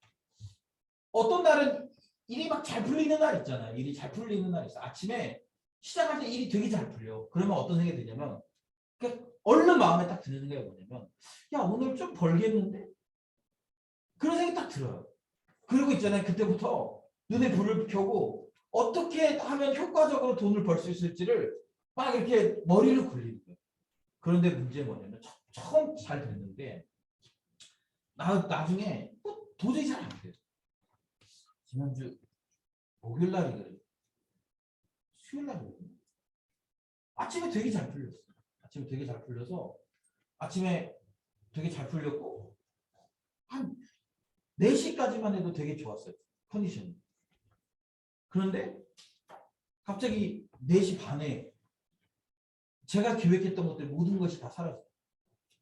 어떤 날은 일이 막 잘 풀리는 날 있잖아요. 일이 잘 풀리는 날 있어요. 아침에 시작할 때 일이 되게 잘 풀려. 그러면 어떤 생각이 드냐면 얼른 마음에 딱 드는 생각이 뭐냐면 야, 오늘 좀 벌겠는데? 그런 생각이 딱 들어요. 그리고 있잖아요. 그때부터 눈에 불을 켜고 어떻게 하면 효과적으로 돈을 벌 수 있을지를 막 이렇게 머리를 굴리는 거예요. 그런데 문제는 뭐냐면 처음 잘 됐는데 나중에 도저히 잘 안 돼요. 지난주 목요일 날이거든요. 수요일 날이거든요. 아침에 되게 잘 풀렸어요. 아침에 되게 잘 풀려서 아침에 되게 잘 풀렸고 한 4시까지만 해도 되게 좋았어요. 컨디션이. 그런데 갑자기 4시 반에 제가 계획했던 것들 모든 것이 다 사라졌어요.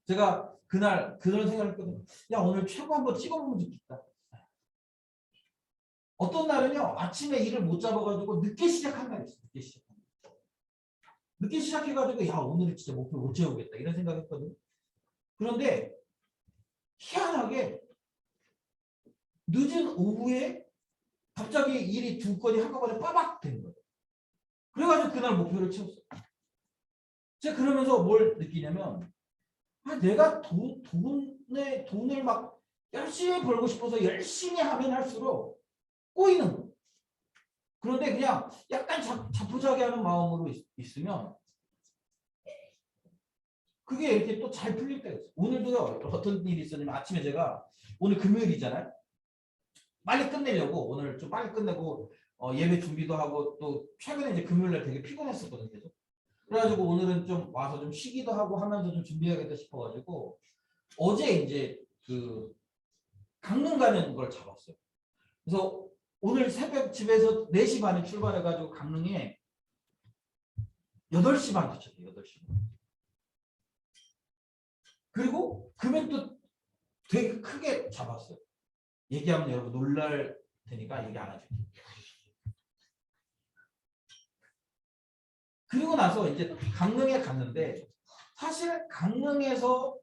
제가 그날 그런 생각을 했거든요. 야, 오늘 최고 한번 찍어보면 좋겠다. 어떤 날은요, 아침에 일을 못 잡아가지고 늦게 시작한 날이 있어요. 늦게 시작해가지고 야, 오늘은 진짜 목표 못 채우겠다 이런 생각했거든요. 그런데 희한하게 늦은 오후에 갑자기 일이 2건이 한꺼번에 빠박 된 거예요. 그래가지고 그날 목표를 채웠어요. 제가 그러면서 뭘 느끼냐면 내가 돈을 막 열심히 벌고 싶어서 열심히 하면 할수록 꼬이는 거예요. 그런데 그냥 약간 자포자기하는 마음으로 있으면 그게 이렇게 또 잘 풀릴 때가 있어요. 오늘도요, 어떤 일이 있었냐면 아침에 제가 오늘 금요일이잖아요. 빨리 끝내려고 오늘 좀 빨리 끝내고 예배 준비도 하고 또 최근에 이제 금요일날 되게 피곤했었거든요. 계속. 그래가지고 오늘은 좀 와서 좀 쉬기도 하고 하면서 좀 준비하겠다 싶어가지고 어제 이제 강릉 가는 걸 잡았어요. 그래서 오늘 새벽 집에서 4시 반에 출발해가지고 강릉에 8시 반 도착해요. 8시 반. 그리고 금액도 되게 크게 잡았어요. 얘기하면 여러분 놀랄 테니까 얘기 안 하죠. 그리고 나서 이제 강릉에 갔는데 사실 강릉에서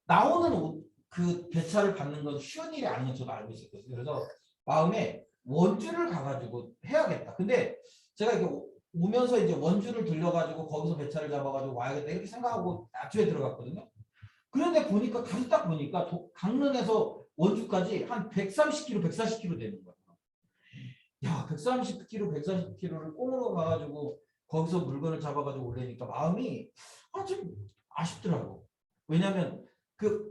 나오는 그 배차를 받는 건 쉬운 일이 아닌 건 저도 알고 있었거든요. 그래서 마음에 원주를 가가지고 해야겠다. 근데 제가 이렇게 오면서 이제 원주를 들려가지고 거기서 배차를 잡아가지고 와야겠다 이렇게 생각하고 애초에 들어갔거든요. 그런데 보니까 가서 딱 보니까 강릉에서 원주까지 한 130km, 140km 되는 거야. 야, 130km, 140km를 꽁으로 가가지고 거기서 물건을 잡아가지고 오려니까 마음이 좀 아쉽더라고. 왜냐면 그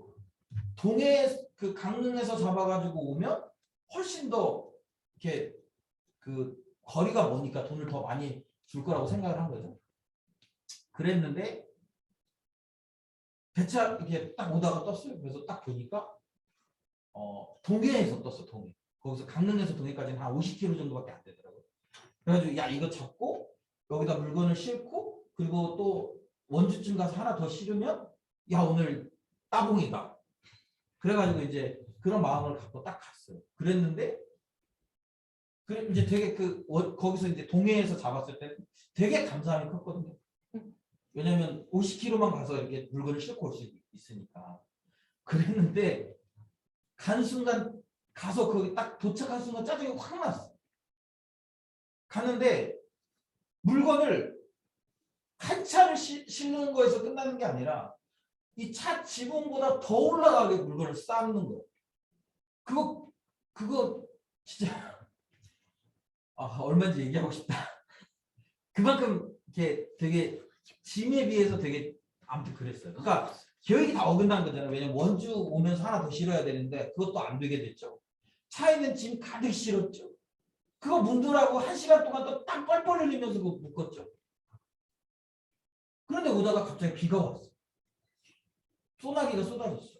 동해 그 강릉에서 잡아가지고 오면 훨씬 더 이렇게 그 거리가 머니까 돈을 더 많이 줄 거라고 생각을 한 거죠. 그랬는데 배차 이렇게 딱 오다가 떴어요. 그래서 딱 보니까 동해에서 떴어. 동해. 거기서 강릉에서 동해까지는 한 50km 정도밖에 안 되더라고요. 그래가지고 야 이거 잡고 여기다 물건을 싣고 그리고 또 원주쯤 가서 하나 더 실으면 야 오늘 따봉이다. 그래가지고 이제 그런 마음을 갖고 딱 갔어요. 그랬는데 그래 이제 되게 거기서 이제 동해에서 잡았을 때 되게 감사함이 컸거든요. 왜냐면 50km만 가서 이렇게 물건을 싣고 올 수 있으니까. 그랬는데 간 순간 가서 거기 딱 도착한 순간 짜증이 확 났어. 가는데 물건을 한 차를 실는 거에서 끝나는 게 아니라 이 차 지붕보다 더 올라가게 물건을 쌓는 거예요. 그거 진짜 얼마인지 얘기하고 싶다. 그만큼 이렇게 되게 짐에 비해서 되게 아무튼 그랬어요. 그러니까 계획이 다 어긋난 거잖아요. 왜냐면 원주 오면서 하나 더 실어야 되는데 그것도 안 되게 됐죠. 차에는 짐 가득 실었죠. 그거 문두라고 1시간 동안 또 땀 뻘뻘 흘리면서 그거 묶었죠. 그런데 오다가 갑자기 비가 왔어. 소나기가 쏟아졌어.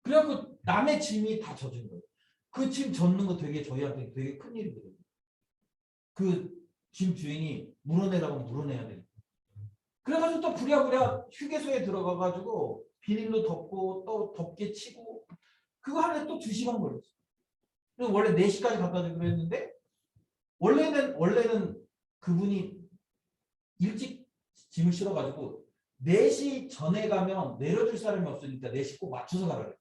그래갖고 남의 짐이 다 젖은 거예요. 그 짐 젖는 거 되게 저희한테 되게 큰 일이거든요. 그 짐 주인이 물어내라고 물어내야 돼요. 그래가지고 또 부랴부랴 휴게소에 들어가가지고 비닐로 덮고 또 덮개 치고 그거 하는데 또 2시간 걸렸어. 그래서 원래 4시까지 갖다 주기로 했는데 원래는 그분이 일찍 짐을 실어가지고 4시 전에 가면 내려줄 사람이 없으니까 4시 꼭 맞춰서 가라 그래.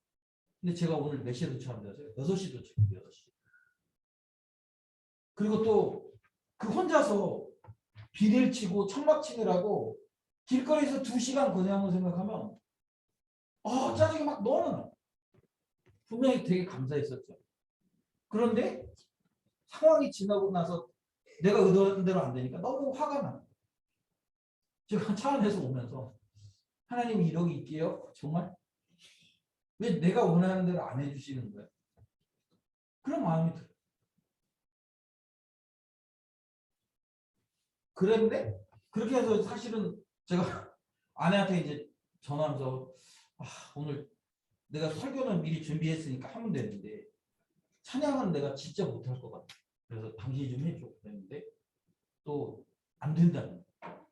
근데 제가 오늘 몇 시에 도착합니다. 6시 도착해요. 6시. 그리고 또 그 혼자서 비닐 치고 천막 치느라고 길거리에서 2시간 고생한 거 생각하면 짜증이 막 너무 나. 분명히 되게 감사했었죠. 그런데 상황이 지나고 나서 내가 의도한 대로 안 되니까 너무 화가 나. 제가 차 안에서 오면서 하나님 이러고 있게요. 정말 왜 내가 원하는 대로 안 해주시는 거야? 그런 마음이 들어요. 그런데 그렇게 해서 사실은 제가 아내한테 이제 전화하면서 오늘 내가 설교는 미리 준비했으니까 하면 되는데 찬양은 내가 진짜 못할 것 같아. 그래서 당신이 좀 해줘. 그랬는데 또 안 된다는 거야.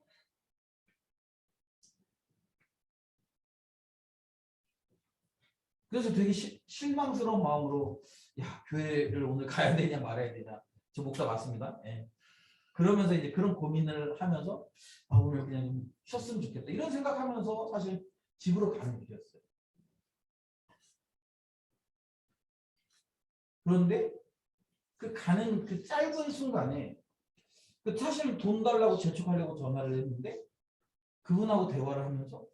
그래서 되게 실망스러운 마음으로 야 교회를 오늘 가야 되냐 말아야 되냐. 저 목사 맞습니다. 예. 그러면서 이제 그런 고민을 하면서 오늘 그냥 쉬었으면 좋겠다 이런 생각하면서 사실 집으로 가는 길이었어요. 그런데 그 가는 그 짧은 순간에 사실 돈 달라고 재촉하려고 전화를 했는데 그분하고 대화를 하면서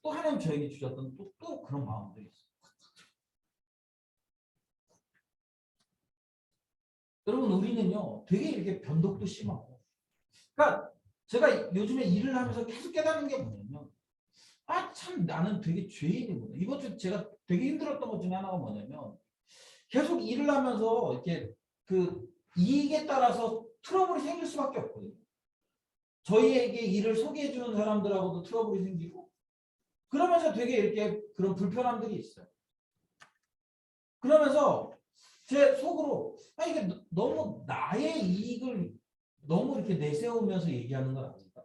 또 하나님 저에게 주셨던 또 그런 마음들이 있어요. 여러분 우리는요 되게 이렇게 변덕도 심하고 그러니까 제가 요즘에 일을 하면서 계속 깨닫는 게 뭐냐면 참 나는 되게 죄인이구나. 이번 주 제가 되게 힘들었던 것 중에 하나가 뭐냐면 계속 일을 하면서 이렇게 그 이익에 따라서 트러블이 생길 수밖에 없거든요. 저희에게 일을 소개해 주는 사람들하고도 트러블이 생기고 그러면서 되게 이렇게 그런 불편함들이 있어요. 그러면서 제 속으로 이게 너무 나의 이익을 너무 이렇게 내세우면서 얘기하는 건 아닐까.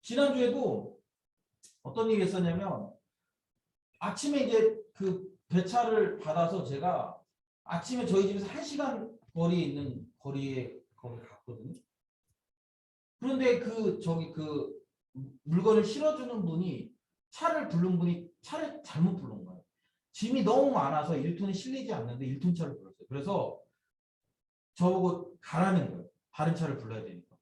지난주에도 어떤 일이 있었냐면 아침에 이제 그 배차를 받아서 제가 아침에 저희 집에서 1시간 거리에 있는 거리에 거기 갔거든요. 그런데 그 저기 그 물건을 실어주는 분이 차를 부른 분이 차를 잘못 부른 거예요. 짐이 너무 많아서 1톤이 실리지 않는데 1톤 차를 불렀어요. 그래서 저보고 가라는 거예요. 다른 차를 불러야 되니까.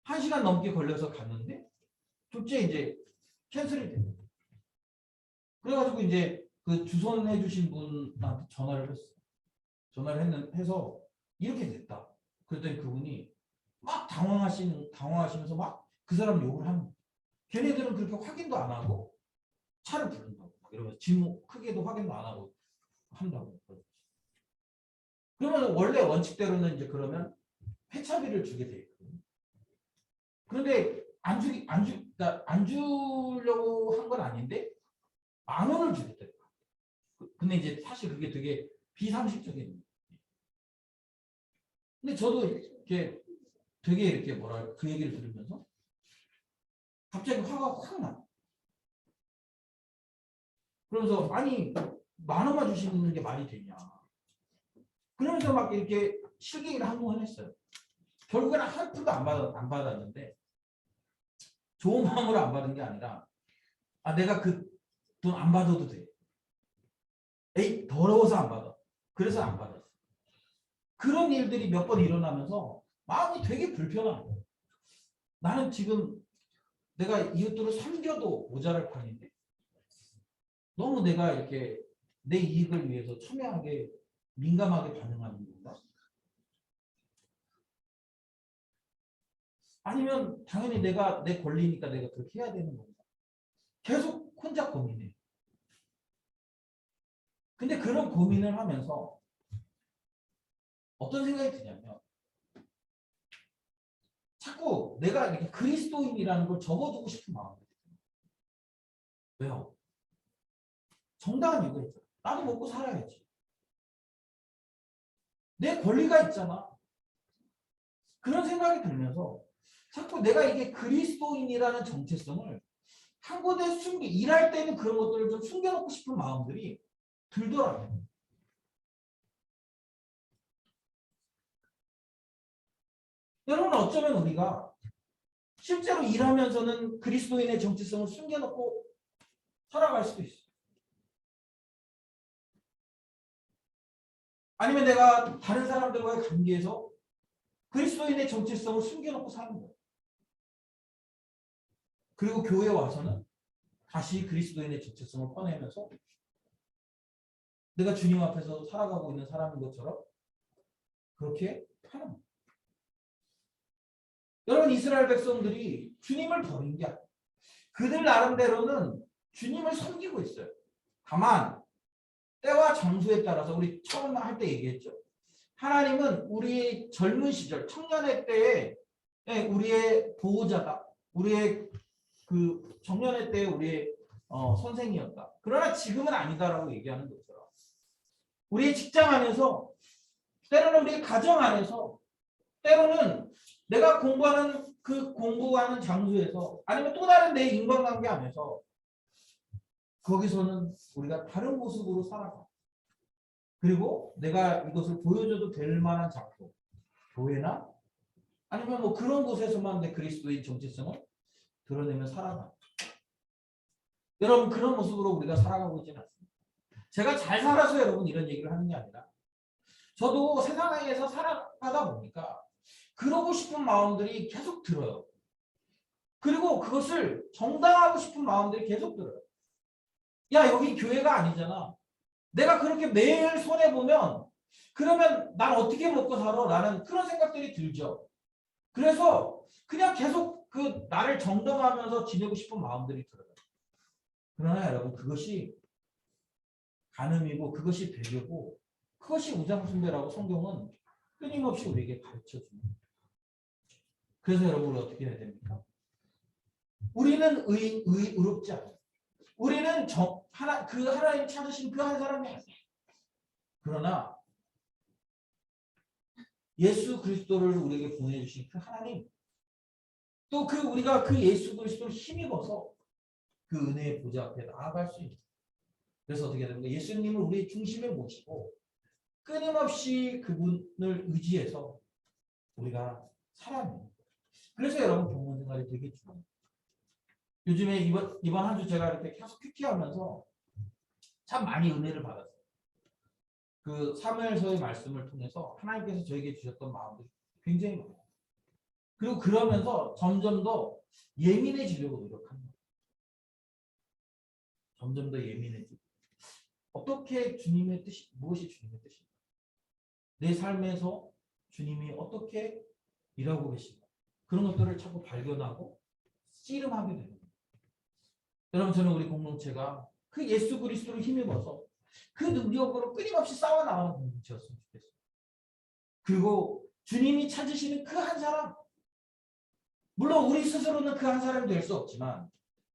1시간 넘게 걸려서 갔는데 둘째 이제 캔슬이 돼요. 그래가지고 이제 그 주선해 주신 분한테 전화를 했어요. 해서 이렇게 됐다. 그랬더니 그분이 막 당황하시면서 막 그 사람 욕을 하는 거예요. 걔네들은 그렇게 확인도 안 하고 차를 부른다고. 이러면서 짐 크게도 확인도 안 하고 한다고. 그러면 원래 원칙대로는 이제 그러면 회차비를 주게 돼 있거든요. 그런데 그러니까 안 주려고 한 건 아닌데 10,000원을 주겠다. 근데 이제 사실 그게 되게 비상식적인. 근데 저도 이렇게 되게 이렇게 뭐랄까 그 얘기를 들으면서 갑자기 화가 확 나. 그러면서 아니 10,000원만 주시는 게 말이 되냐. 그러면서 막 이렇게 실갱이를 한동안 했어요. 결국에는 한 푼도 안 받았는데 좋은 마음으로 안 받은 게 아니라 내가 그 돈 안 받아도 돼. 에이 더러워서 안 받아. 그래서 안 받았어. 그런 일들이 몇 번 일어나면서 마음이 되게 불편한 거예요. 나는 지금 내가 이웃들을 섬겨도 모자랄 판인데 너무 내가 이렇게 내 이익을 위해서 첨예하게 민감하게 반응하는 건가? 아니면 당연히 내가 내 권리니까 내가 그렇게 해야 되는 건가? 계속 혼자 고민해. 근데 그런 고민을 하면서 어떤 생각이 드냐면 자꾸 내가 이렇게 그리스도인이라는 걸 접어두고 싶은 마음이 들어요. 왜요? 정당한 이유가 있잖아. 나도 먹고 살아야지. 내 권리가 있잖아. 그런 생각이 들면서 자꾸 내가 이게 그리스도인이라는 정체성을 한 곳에 일할 때는 그런 것들을 좀 숨겨놓고 싶은 마음들이 들더라고요. 여러분 어쩌면 우리가 실제로 일하면서는 그리스도인의 정체성을 숨겨놓고 살아갈 수도 있어요. 아니면 내가 다른 사람들과의 관계에서 그리스도인의 정체성을 숨겨놓고 사는 거예요. 그리고 교회에 와서는 다시 그리스도인의 정체성을 꺼내면서 내가 주님 앞에서 살아가고 있는 사람인 것처럼 그렇게 하는 거예요. 여러분 이스라엘 백성들이 주님을 버린 게 아니에요. 그들 나름대로는 주님을 섬기고 있어요. 다만 때와 장소에 따라서 우리 처음 할 때 얘기했죠. 하나님은 우리의 젊은 시절 청년의 때에 우리의 보호자다. 우리의 그 청년의 때에 우리의 선생이었다. 그러나 지금은 아니다라고 얘기하는 것처럼 우리의 직장 안에서 때로는 우리의 가정 안에서 때로는 내가 공부하는 그 공부하는 장소에서 아니면 또 다른 내 인간관계 안에서 거기서는 우리가 다른 모습으로 살아가. 그리고 내가 이것을 보여줘도 될 만한 장소, 교회나 아니면 뭐 그런 곳에서만 내 그리스도의 정체성을 드러내며 살아가. 여러분 그런 모습으로 우리가 살아가고 있지는 않습니다. 제가 잘 살아서 여러분 이런 얘기를 하는 게 아니라 저도 세상에서 살아가다 보니까 그러고 싶은 마음들이 계속 들어요. 그리고 그것을 정당하고 싶은 마음들이 계속 들어요. 야 여기 교회가 아니잖아. 내가 그렇게 매일 손해보면 그러면 난 어떻게 먹고 살아? 라는 그런 생각들이 들죠. 그래서 그냥 계속 그 나를 정당하면서 지내고 싶은 마음들이 들어요. 그러나 여러분 그것이 간음이고 그것이 배교고 그것이 우상숭배라고 성경은 끊임없이 우리에게 가르쳐줍니다. 그래서 여러분 우리 어떻게 해야 됩니까? 우리는 의롭지 않아요. 우리는 하나님 찾으신 그 한 사람이 아니에요. 그러나 예수 그리스도를 우리에게 보내주신 그 하나님 또 우리가 그 예수 그리스도를 힘입어서 그 은혜의 보좌 앞에 나아갈 수 있는. 그래서 어떻게 됩니까? 예수님을 우리의 중심에 모시고 끊임없이 그분을 의지해서 우리가 살아내는 거예요. 그래서 여러분 경건 생활이 되게 중요해요. 요즘에 이번 한 주 제가 이렇게 계속 큐티하면서 참 많이 은혜를 받았어요. 그 사무엘서의 말씀을 통해서 하나님께서 저에게 주셨던 마음들이 굉장히 많아요. 그리고 그러면서 점점 더 예민해지려고 노력합니다. 점점 더 예민해지고 어떻게 주님의 뜻이 무엇이 주님의 뜻인가? 내 삶에서 주님이 어떻게 일하고 계신가? 그런 것들을 자꾸 발견하고 씨름하게 되는 거예요. 여러분 저는 우리 공동체가 그 예수 그리스도를 힘입어서 그 능력으로 끊임없이 싸워 나가는 공동체였으면 좋겠어요. 그리고 주님이 찾으시는 그 한 사람, 물론 우리 스스로는 그 한 사람이 될 수 없지만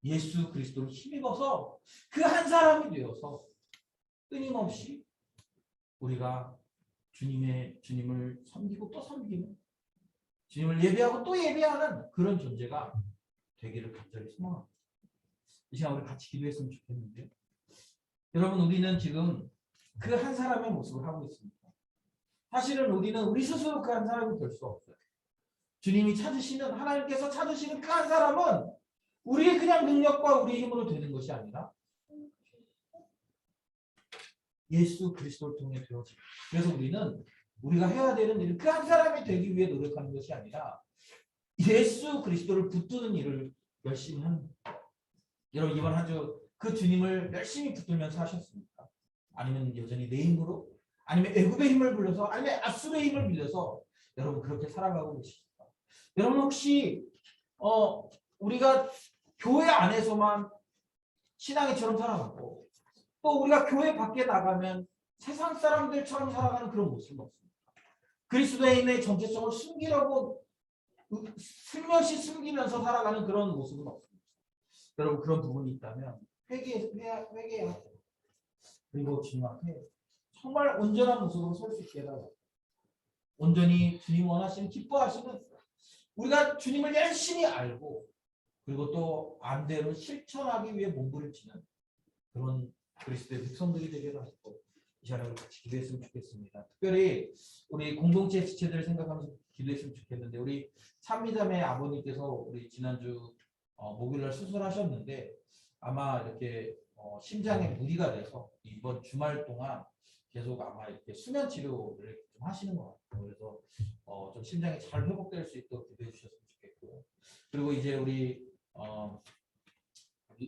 예수 그리스도를 힘입어서 그 한 사람이 되어서 끊임없이 우리가 주님을 섬기고 또 섬기는, 주님을 예배하고 또 예배하는 그런 존재가 되기를 간절히 소망합니다. 이 시간 우리 같이 기도했으면 좋겠는데요. 여러분 우리는 지금 그 한 사람의 모습을 하고 있습니다. 사실은 우리는 우리 스스로 그 한 사람이 될 수 없어요. 주님이 찾으시는, 하나님께서 찾으시는 그 한 사람은 우리의 그냥 능력과 우리의 힘으로 되는 것이 아니라 예수 그리스도를 통해 되어집니다. 그래서 우리는 우리가 해야 되는 일은 그 한 사람이 되기 위해 노력하는 것이 아니라 예수 그리스도를 붙드는 일을 열심히 합니다. 여러분 이번 한 주 그 주님을 열심히 붙들면서 하셨습니까? 아니면 여전히 내 힘으로? 아니면 애굽의 힘을 빌려서? 아니면 아수르의 힘을 빌려서 여러분 그렇게 살아가고 계십니까? 여러분 혹시 우리가 교회 안에서만 신앙인처럼 살아가고 또 우리가 교회 밖에 나가면 세상 사람들처럼 살아가는 그런 모습은 없습니다. 그리스도인의 정체성을 숨기려고 슬며시 숨기면서 살아가는 그런 모습은 없습니다. 여러분 그런 부분이 있다면 회개해야 돼요. 그리고 주님 앞에 정말 온전한 모습으로 설 수 있게 해달라고. 온전히 주님 원하시는, 기뻐하시는, 우리가 주님을 열심히 알고 그리고 또 안대로 실천하기 위해 몸부림치는 그런 그리스도의 백성들이 되기를 하시고 이 시간에 같이 기도했으면 좋겠습니다. 특별히 우리 공동체 지체들을 생각하면서 기도했으면 좋겠는데, 우리 찬미자매 아버님께서 우리 지난주 목요일날 수술하셨는데 아마 이렇게 심장에 무리가 돼서 이번 주말 동안 계속 아마 이렇게 수면 치료를 좀 하시는 것 같아요. 그래서 좀 심장이 잘 회복될 수 있도록 기도해 주셨으면 좋겠고, 그리고 이제 우리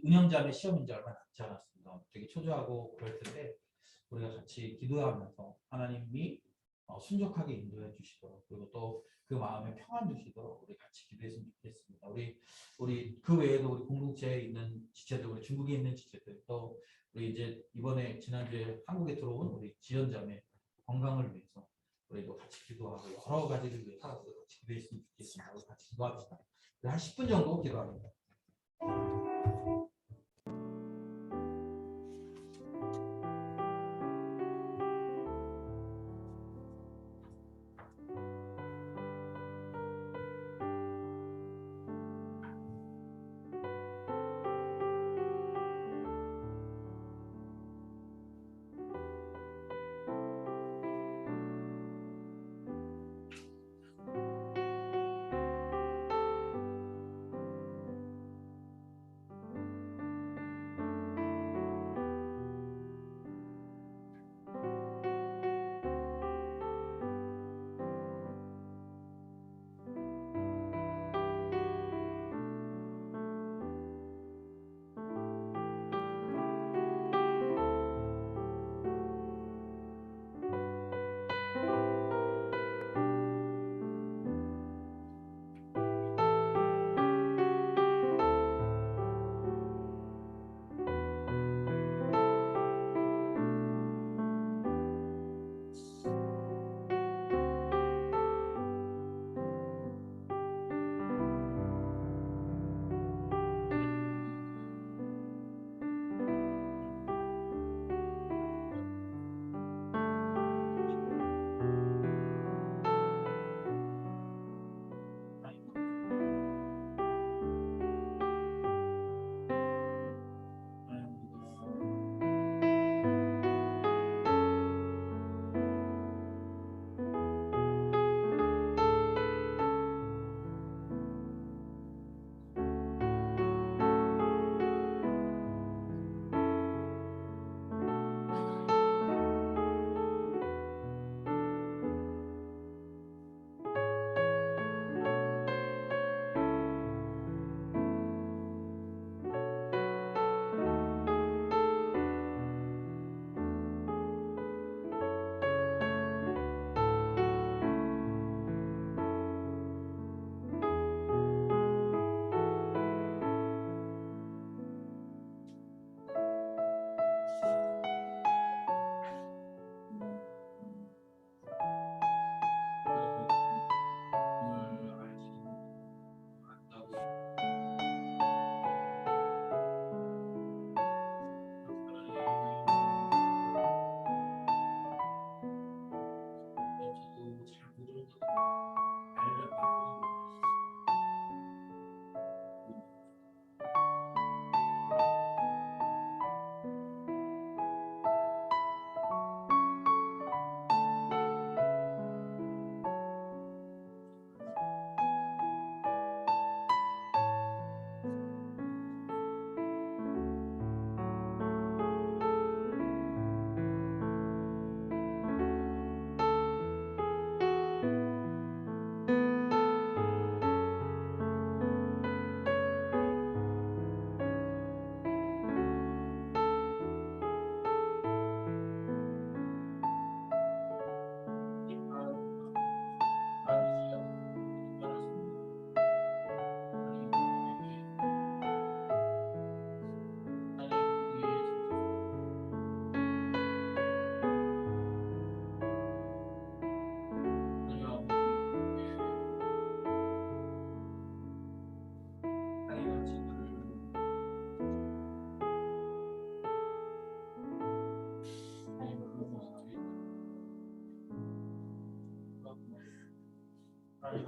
은영자매 시험인 지 얼마 남지 않았습니다. 되게 초조하고 그럴 텐데 우리가 같이 기도하면서 하나님이 순종하게 인도해 주시도록, 그리고 또 그 마음에 평안 주시도록 우리 같이 기도했으면 좋겠습니다. 우리 그 외에도 우리 공동체에 있는 지체들, 우리 중국에 있는 지체들, 또 우리 이제 이번에 지난주에 한국에 들어온 우리 지연자매 건강을 위해서 우리도 같이 기도하고 여러 가지를 위해서 우리 같이 기도했으면 좋겠습니다. 우리 같이 기도합시다. 한 10분 정도 기도합니다.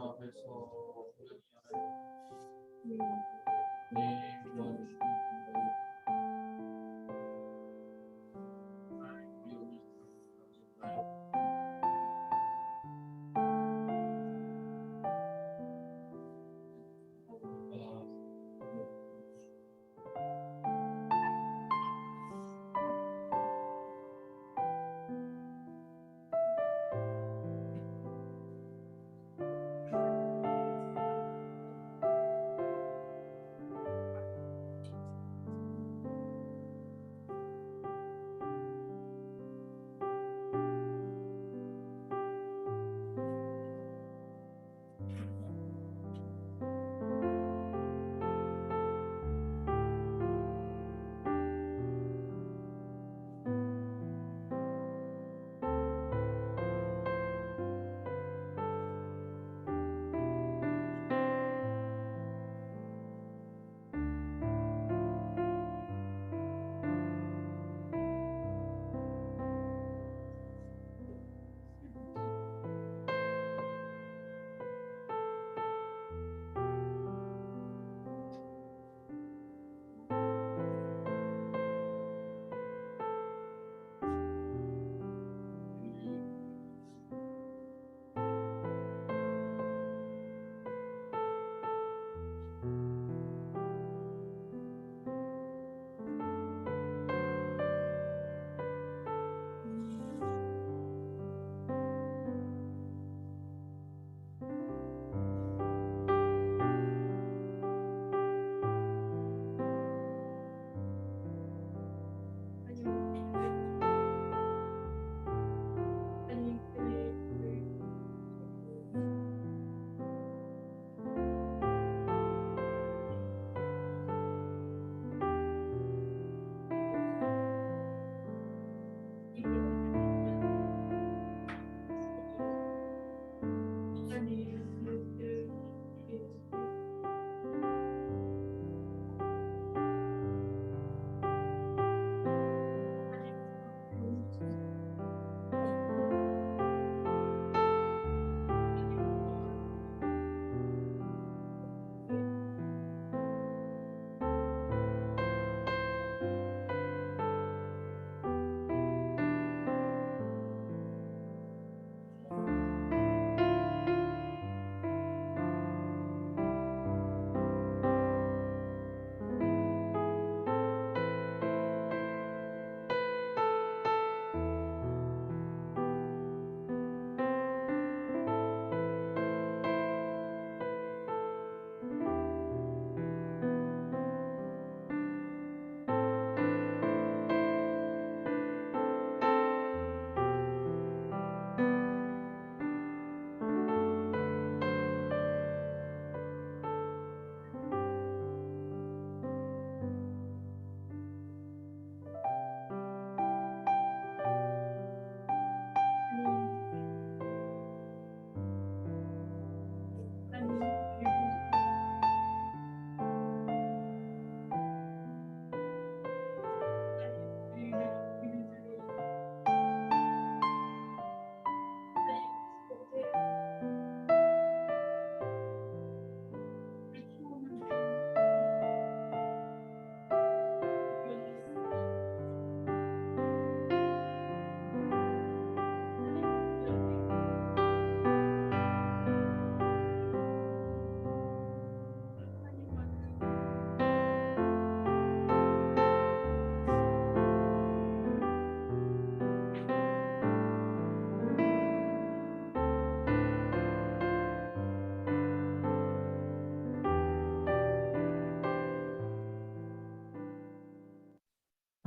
앞에서 네, 도와주시고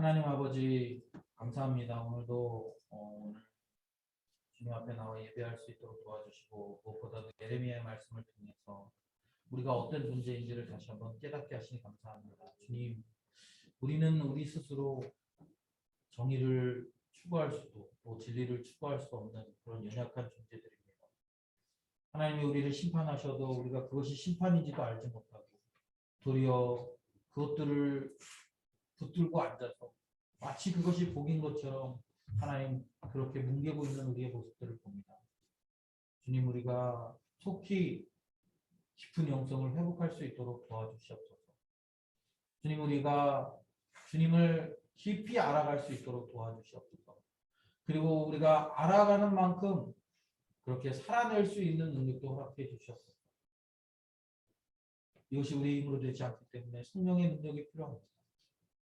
하나님 아버지 감사합니다. 오늘도 오늘 주님 앞에 나와 예배할 수 있도록 도와주시고 무엇보다도 예레미야의 말씀을 통해서 우리가 어떤 존재인지를 다시 한번 깨닫게 하시니 감사합니다. 주님, 우리는 우리 스스로 정의를 추구할 수도 또 진리를 추구할 수 없는 그런 연약한 존재들입니다. 하나님이 우리를 심판하셔도 우리가 그것이 심판인지도 알지 못하고 도리어 그것들을 붙들고 앉아서 마치 그것이 복인 것처럼 하나님 그렇게 뭉개고 있는 우리의 모습들을 봅니다. 주님, 우리가 속히 깊은 영성을 회복할 수 있도록 도와주시옵소서. 주님, 우리가 주님을 깊이 알아갈 수 있도록 도와주시옵소서. 그리고 우리가 알아가는 만큼 그렇게 살아낼 수 있는 능력도 허락해 주시옵소서. 이것이 우리 힘으로 되지 않기 때문에 성령의 능력이 필요합니다.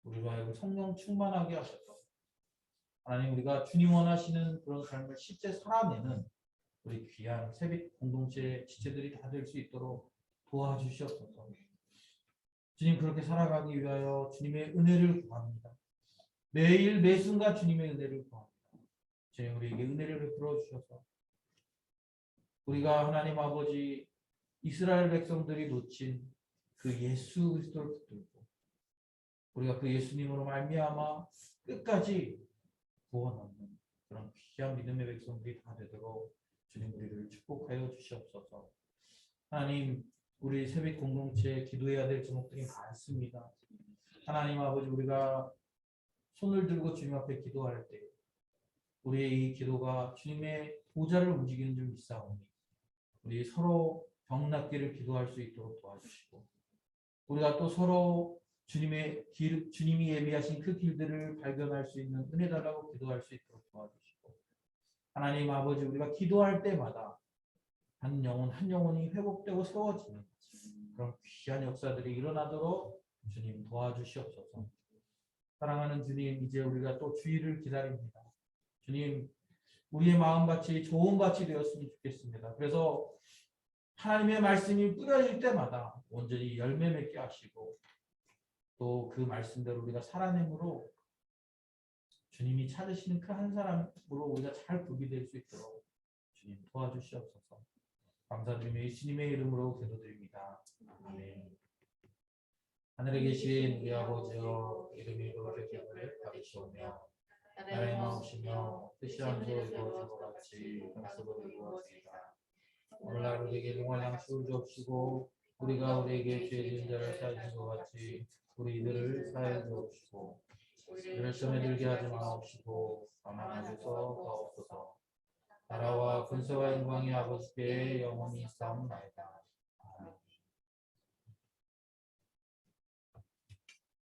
우리로 하여금 성령 충만하게 하셔서 하나님, 우리가 주님 원하시는 그런 삶을 실제 살아내는 우리 귀한 새빛 공동체 지체들이 다 될 수 있도록 도와주시옵소서. 주님, 그렇게 살아가기 위하여 주님의 은혜를 구합니다. 매일 매 순간 주님의 은혜를 구합니다. 주님, 우리에게 은혜를 베풀어 주셔서 우리가 하나님 아버지 이스라엘 백성들이 놓친 그 예수 그리스도를 붙들고 우리가 그 예수님으로 말미암아 끝까지 구원 얻는 그런 귀한 믿음의 백성들이 다 되도록 주님, 우리를 축복하여 주시옵소서. 하나님, 우리 새빛 공동체에 기도해야 될 제목들이 많습니다. 하나님 아버지, 우리가 손을 들고 주님 앞에 기도할 때 우리의 이 기도가 주님의 보좌를 움직이는 줄 믿사오니 우리 서로 병낫기를 기도할 수 있도록 도와주시고 우리가 또 서로 주님의 길, 주님이 예비하신 그 길들을 발견할 수 있는 은혜 달라고 기도할 수 있도록 도와주시고 하나님 아버지, 우리가 기도할 때마다 한 영혼 한 영혼이 회복되고 세워지는 그런 귀한 역사들이 일어나도록 주님 도와주시옵소서. 사랑하는 주님, 이제 우리가 또 주일을 기다립니다. 주님, 우리의 마음같이 좋은 밭이 되었으면 좋겠습니다. 그래서 하나님의 말씀이 뿌려질 때마다 온전히 열매 맺게 하시고 또 그 말씀대로 우리가 살아내므로 주님이 찾으시는 그 한 사람으로 우리가 잘 구비될 수 있도록 주님 도와주시옵소서. 감사드리며 예수님의 이름으로 기도드립니다. 아멘. 하늘에 계신 우리 아버지여, 이름이 거룩하게 받으시오며 나라의 마음이시며 뜻이 한조 이루어진 것 같이 땅속으로 이루어지이다. 오늘날 우리에게 용할 양식을 주옵시고 우리가 우리에게 죄 지은 자를 사하여 준 것 같이 우리들을 사하여 주옵시고 우리를 시험에 들게 하지 마옵시고 다만 악에서 구하옵소서. 나라와 근세와 영광이 아버지께 영원히 있사옵나이다.